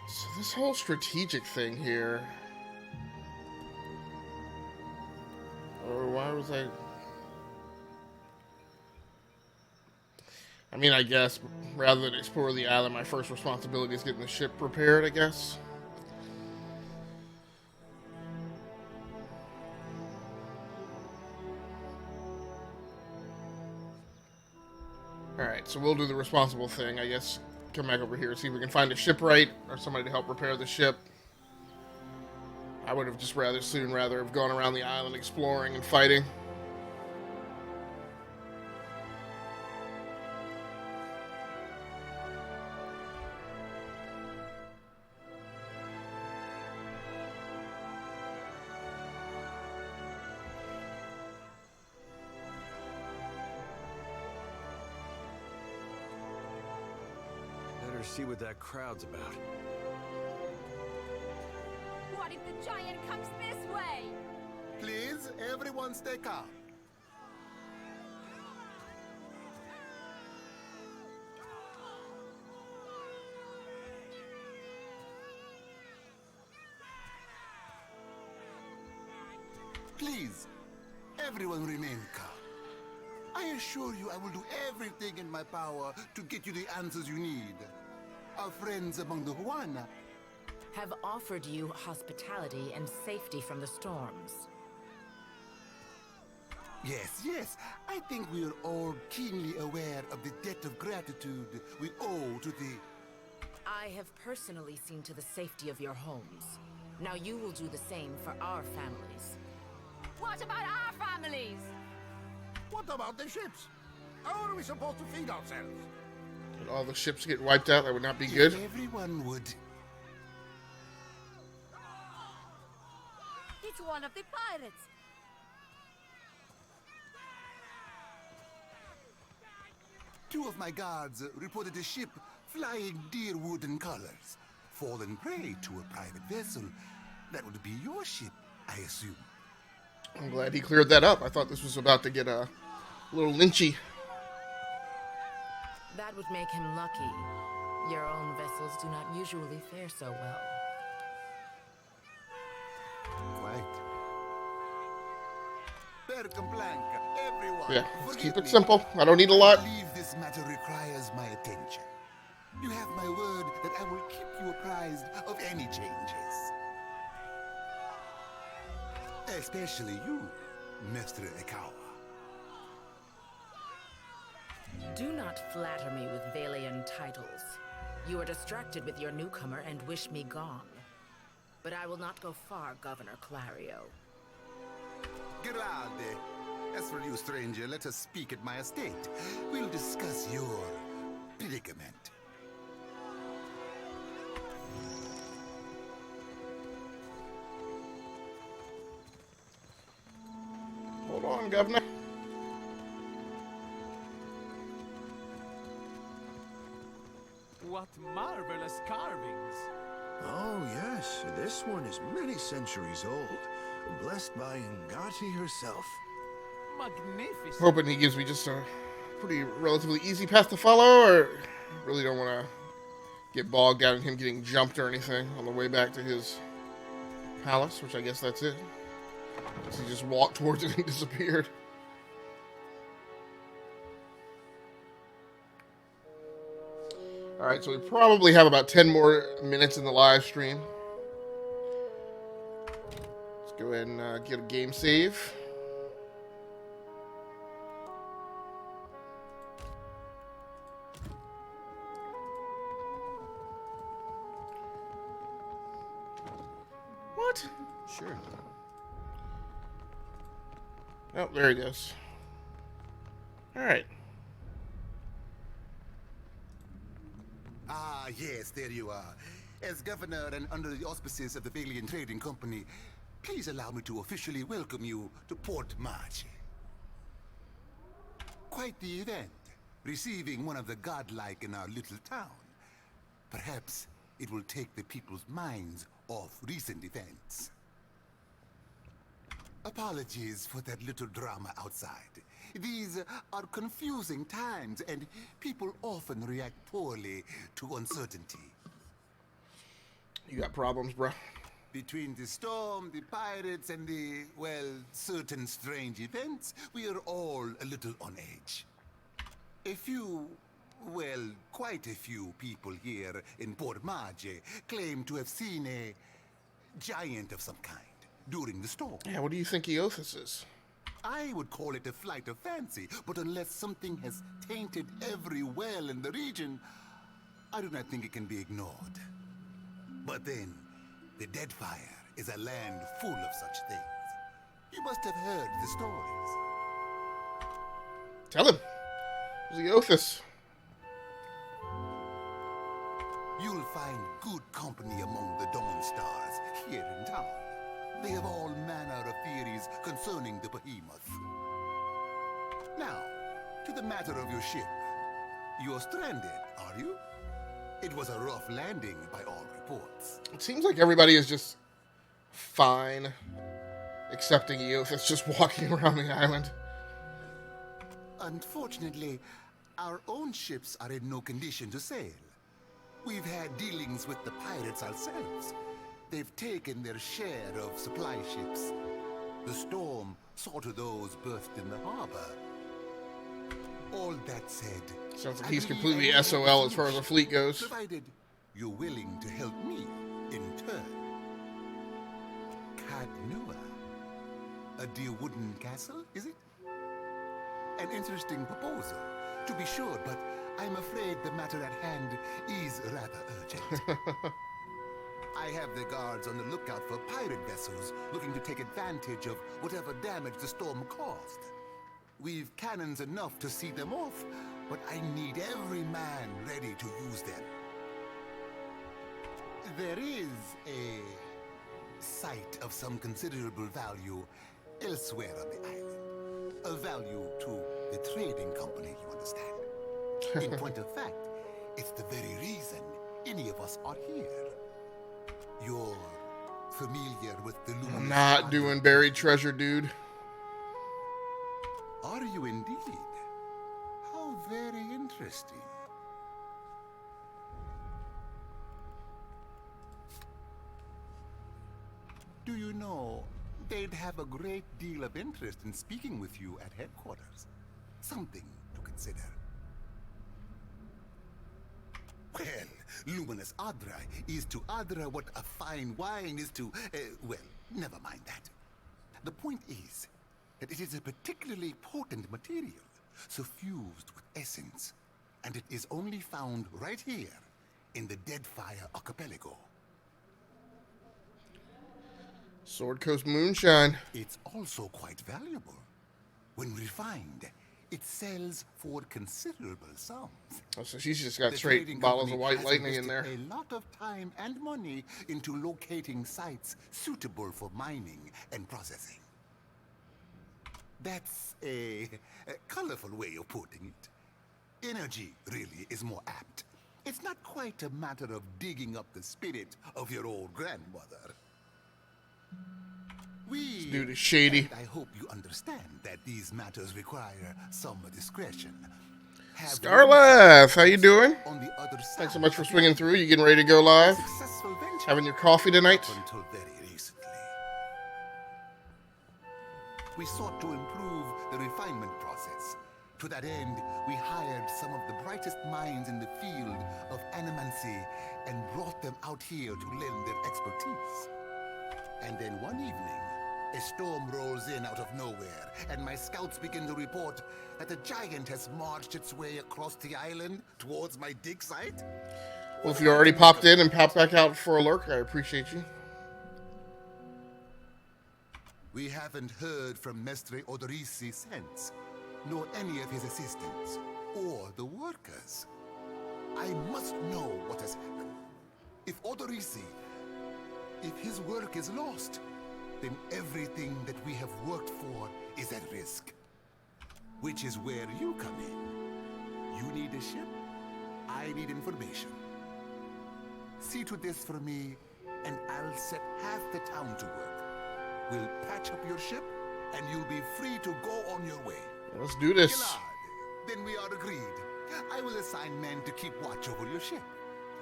So this whole strategic thing here... Or why was I mean, I guess, rather than explore the island, my first responsibility is getting the ship repaired, I guess. Alright, so we'll do the responsible thing, I guess. Come back over here, see if we can find a shipwright or somebody to help repair the ship. I would have just rather have gone around the island exploring and fighting. Better see what that crowd's about. What if the giant comes this way? Please, everyone stay calm. Please, Everyone remain calm. I assure you I will do everything in my power to get you the answers you need. Our friends among the Huana have offered you hospitality and safety from the storms. Yes. I think we are all keenly aware of the debt of gratitude we owe to the... I have personally seen to the safety of your homes. Now you will do the same for our families. What about our families? What about the ships? How are we supposed to feed ourselves? Could all the ships get wiped out? That would not be good. If everyone would... It's one of the pirates. Two of my guards reported a ship flying deer wooden colors, fallen prey to a private vessel. That would be your ship, I assume. I'm glad he cleared that up. I thought this was about to get a little lynchy. That would make him lucky. Your own vessels do not usually fare so well. Quite. Blanca, everyone. Yeah, let's keep it simple. I don't need a lot. I believe this matter requires my attention. You have my word that I will keep you apprised of any changes. Especially you, Mr. Ikawa. Do not flatter me with Valian titles. You are distracted with your newcomer and wish me gone. But I will not go far, Governor Clario. Charade. As for you, stranger, let us speak at my estate. We'll discuss your predicament. Hold on, Governor. What marvelous carvings! Oh, yes. This one is many centuries old. Blessed by Ngati herself. Magnificent. Hoping he gives me just a pretty relatively easy path to follow, or really don't want to get bogged down in him getting jumped or anything on the way back to his palace, which I guess that's it. So he just walked towards it and disappeared. Alright, so we probably have about 10 more minutes in the live stream. Let's go ahead and get a game save. What? Sure. Oh, there he goes. Alright. Ah, yes, there you are. As governor and under the auspices of the Valian Trading Company, please allow me to officially welcome you to Port March. Quite the event, receiving one of the godlike in our little town. Perhaps it will take the people's minds off recent events. Apologies for that little drama outside. These are confusing times, and people often react poorly to uncertainty. You got problems, bro. Between the storm, the pirates, and the, well, certain strange events, we are all a little on edge. A few, well, quite a few people here in Port Marge claim to have seen a giant of some kind during the storm. Yeah, what do you think Eothas is? I would call it a flight of fancy, but unless something has tainted every well in the region, I do not think it can be ignored. But then, the Deadfire is a land full of such things. You must have heard the stories. Tell him. Who's Eothas? You'll find good company among the Dawn Stars here in town. They have all manner of theories concerning the behemoth. Now, to the matter of your ship. You're stranded, are you? It was a rough landing by all reports. It seems like everybody is just fine, accepting Eothas just walking around the island. Unfortunately, our own ships are in no condition to sail. We've had dealings with the pirates ourselves. They've taken their share of supply ships. The storm saw to those berthed in the harbor. All that said, Sounds like I he's believe completely I have SOL a as far as the solution, fleet goes. provided you're willing to help me in turn. Cadnua. A dear wooden castle, is it? An interesting proposal, to be sure, but I'm afraid the matter at hand is rather urgent. I have the guards on the lookout for pirate vessels looking to take advantage of whatever damage the storm caused. We've cannons enough to see them off, but I need every man ready to use them. There is a site of some considerable value elsewhere on the island. A value to the trading company, you understand. In point of fact, it's the very reason any of us are here. You're familiar with the luminous... I'm not doing buried treasure, dude. Are you indeed? How very interesting. Do you know, they'd have a great deal of interest in speaking with you at headquarters. Something to consider. Well, luminous Adra is to Adra what a fine wine is to... well, never mind that. The point is that it is a particularly potent material, suffused with essence, and it is only found right here in the Deadfire archipelago. Sword Coast Moonshine. It's also quite valuable. When refined, it sells for considerable sums. Oh, so she's just got straight bottles of White Lightning in there. A lot of time and money into locating sites suitable for mining and processing. That's a colorful way of putting it. Energy, really, is more apt. It's not quite a matter of digging up the spirit of your old grandmother. This dude is shady. I hope you understand that these matters require some discretion. Scarleth, how you doing? On the other side, thanks so much for swinging through. You getting ready to go live? Having your coffee tonight? Until very recently. We sought to improve the refinement process. To that end, we hired some of the brightest minds in the field of animancy and brought them out here to lend their expertise. And then one evening, a storm rolls in out of nowhere, and my scouts begin to report that a giant has marched its way across the island towards my dig site. Well, if you already popped in and popped back out for a lurk, I appreciate you. We haven't heard from Mestre Odorisi since, nor any of his assistants, or the workers. I must know what has happened. If Odorisi... if his work is lost, then everything that we have worked for is at risk. Which is where you come in. You need a ship, I need information. See to this for me, and I'll set half the town to work. We'll patch up your ship, and you'll be free to go on your way. Let's do this. Gillard, then we are agreed. I will assign men to keep watch over your ship.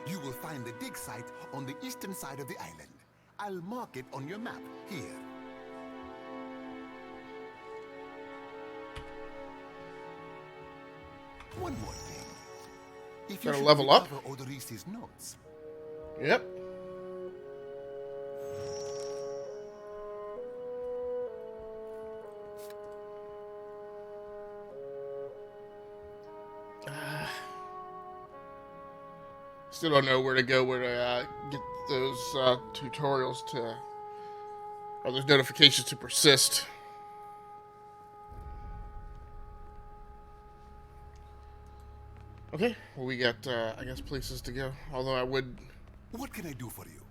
You will find the dig site on the eastern side of the island. I'll mark it on your map here. One more thing. If you Gotta should level up. recover Odorisi's notes. Yep. Still don't know where to go, where to get those tutorials to, or those notifications to persist. Okay, well we got, I guess, places to go. Although I would... What can I do for you?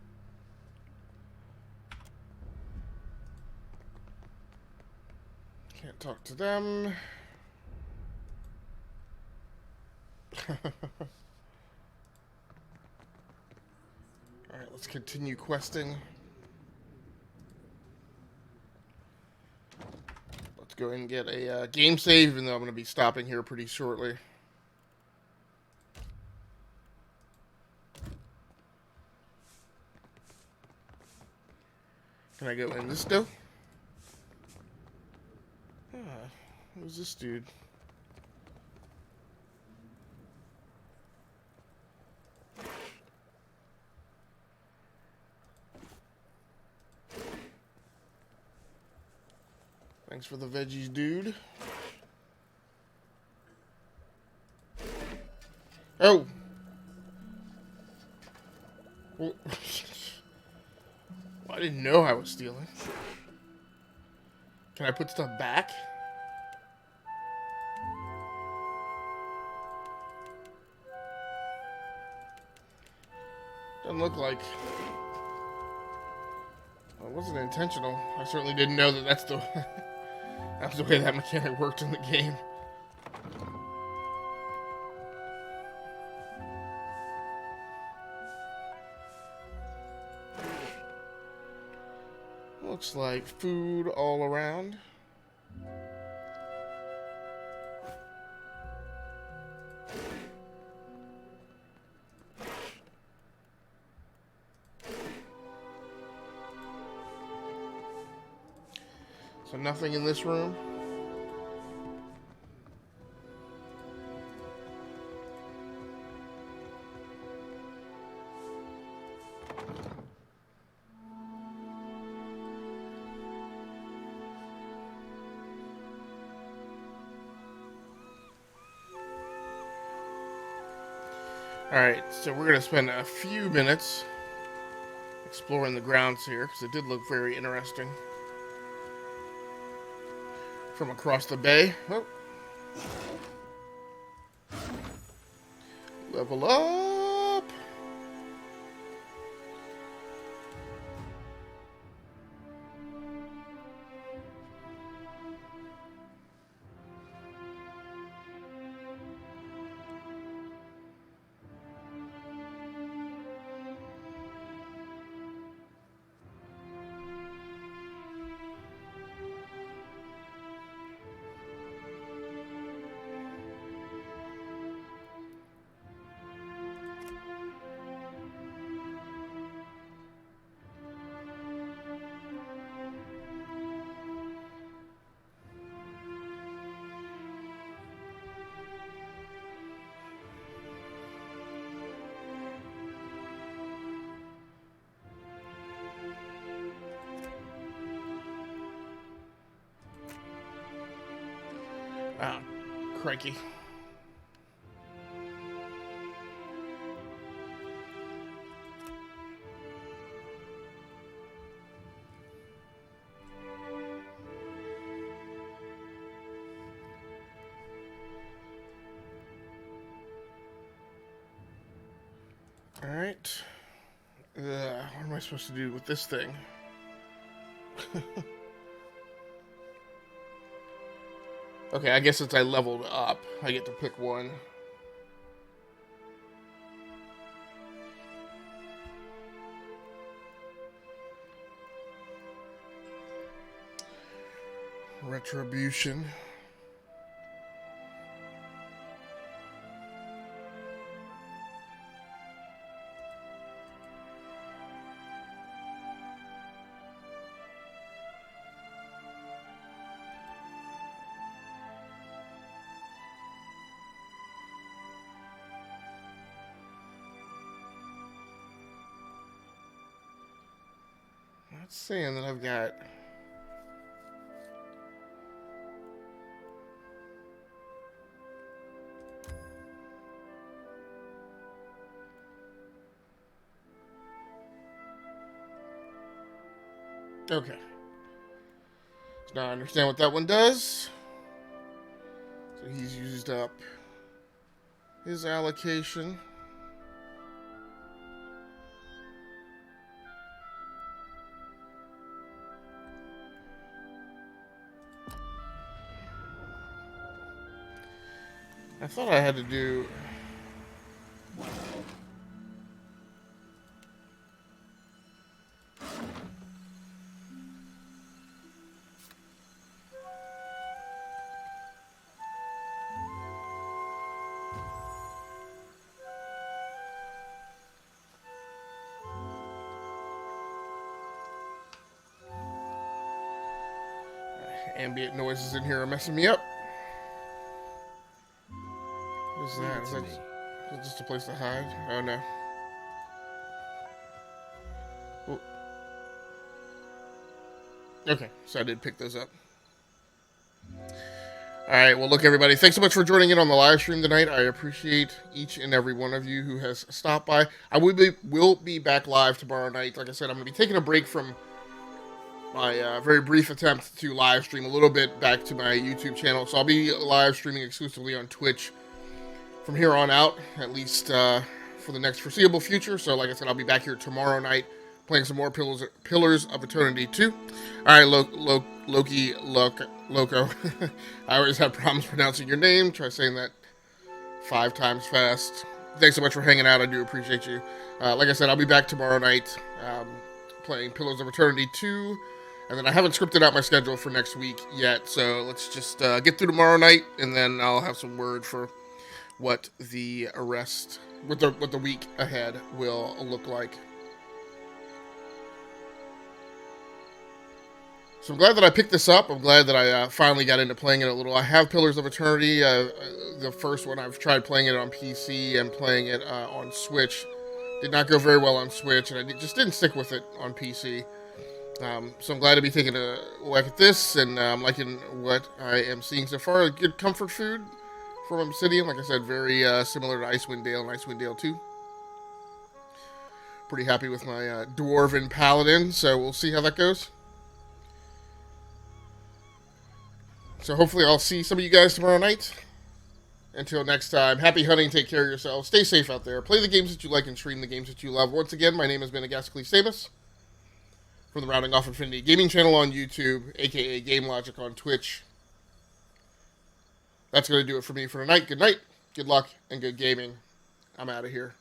Can't talk to them. Alright, let's continue questing. Let's go and get a game save, even though I'm going to be stopping here pretty shortly. Can I go in this door? Who's this dude? Thanks for the veggies, dude. Oh! Well, I didn't know I was stealing. Can I put stuff back? Doesn't look like... Well, it wasn't intentional. I certainly didn't know that that's the... that's the way that mechanic worked in the game. Looks like food all around. So nothing in this room. Alright, so we're going to spend a few minutes exploring the grounds here, because it did look very interesting. From across the bay. Oh. Level up! Ah, crikey. Alright. What am I supposed to do with this thing? Okay, I guess since I leveled up, I get to pick one. Retribution. Not saying that I've got... Okay. So now I understand what that one does. So he's used up his allocation. I thought I had to do... Ambient noises in here are messing me up. What's that? Is that just a place to hide? Oh no. Ooh. Okay, so I did pick those up. Alright, well look everybody, thanks so much for joining in on the live stream tonight. I appreciate each and every one of you who has stopped by. I will be back live tomorrow night. Like I said, I'm going to be taking a break from my very brief attempt to live stream a little bit back to my YouTube channel. So I'll be live streaming exclusively on Twitch from here on out, at least for the next foreseeable future. So like I said, I'll be back here tomorrow night playing some more Pillars of Eternity 2. Alright, Loco. I always have problems pronouncing your name. Try saying that 5 times fast. Thanks so much for hanging out. I do appreciate you. Like I said, I'll be back tomorrow night playing Pillars of Eternity 2. And then I haven't scripted out my schedule for next week yet. So let's just get through tomorrow night. And then I'll have some word for what the what the week ahead will look like. So I'm glad that I picked this up. I'm glad that I finally got into playing it a little. I have Pillars of Eternity. The first one, I've tried playing it on PC and playing it on Switch. Did not go very well on Switch, and I just didn't stick with it on PC. So I'm glad to be taking a whack at this, and I'm liking what I am seeing so far. Good comfort food from Obsidian. Like I said, very similar to Icewind Dale and Icewind Dale 2. Pretty happy with my Dwarven Paladin, so we'll see how that goes. So hopefully I'll see some of you guys tomorrow night. Until next time, happy hunting, take care of yourselves, stay safe out there, play the games that you like and stream the games that you love. Once again, my name has been Agascles from the Rounding Off Infinity Gaming channel on YouTube, aka Game Logic on Twitch. That's going to do it for me for tonight. Good night, good luck, and good gaming. I'm out of here.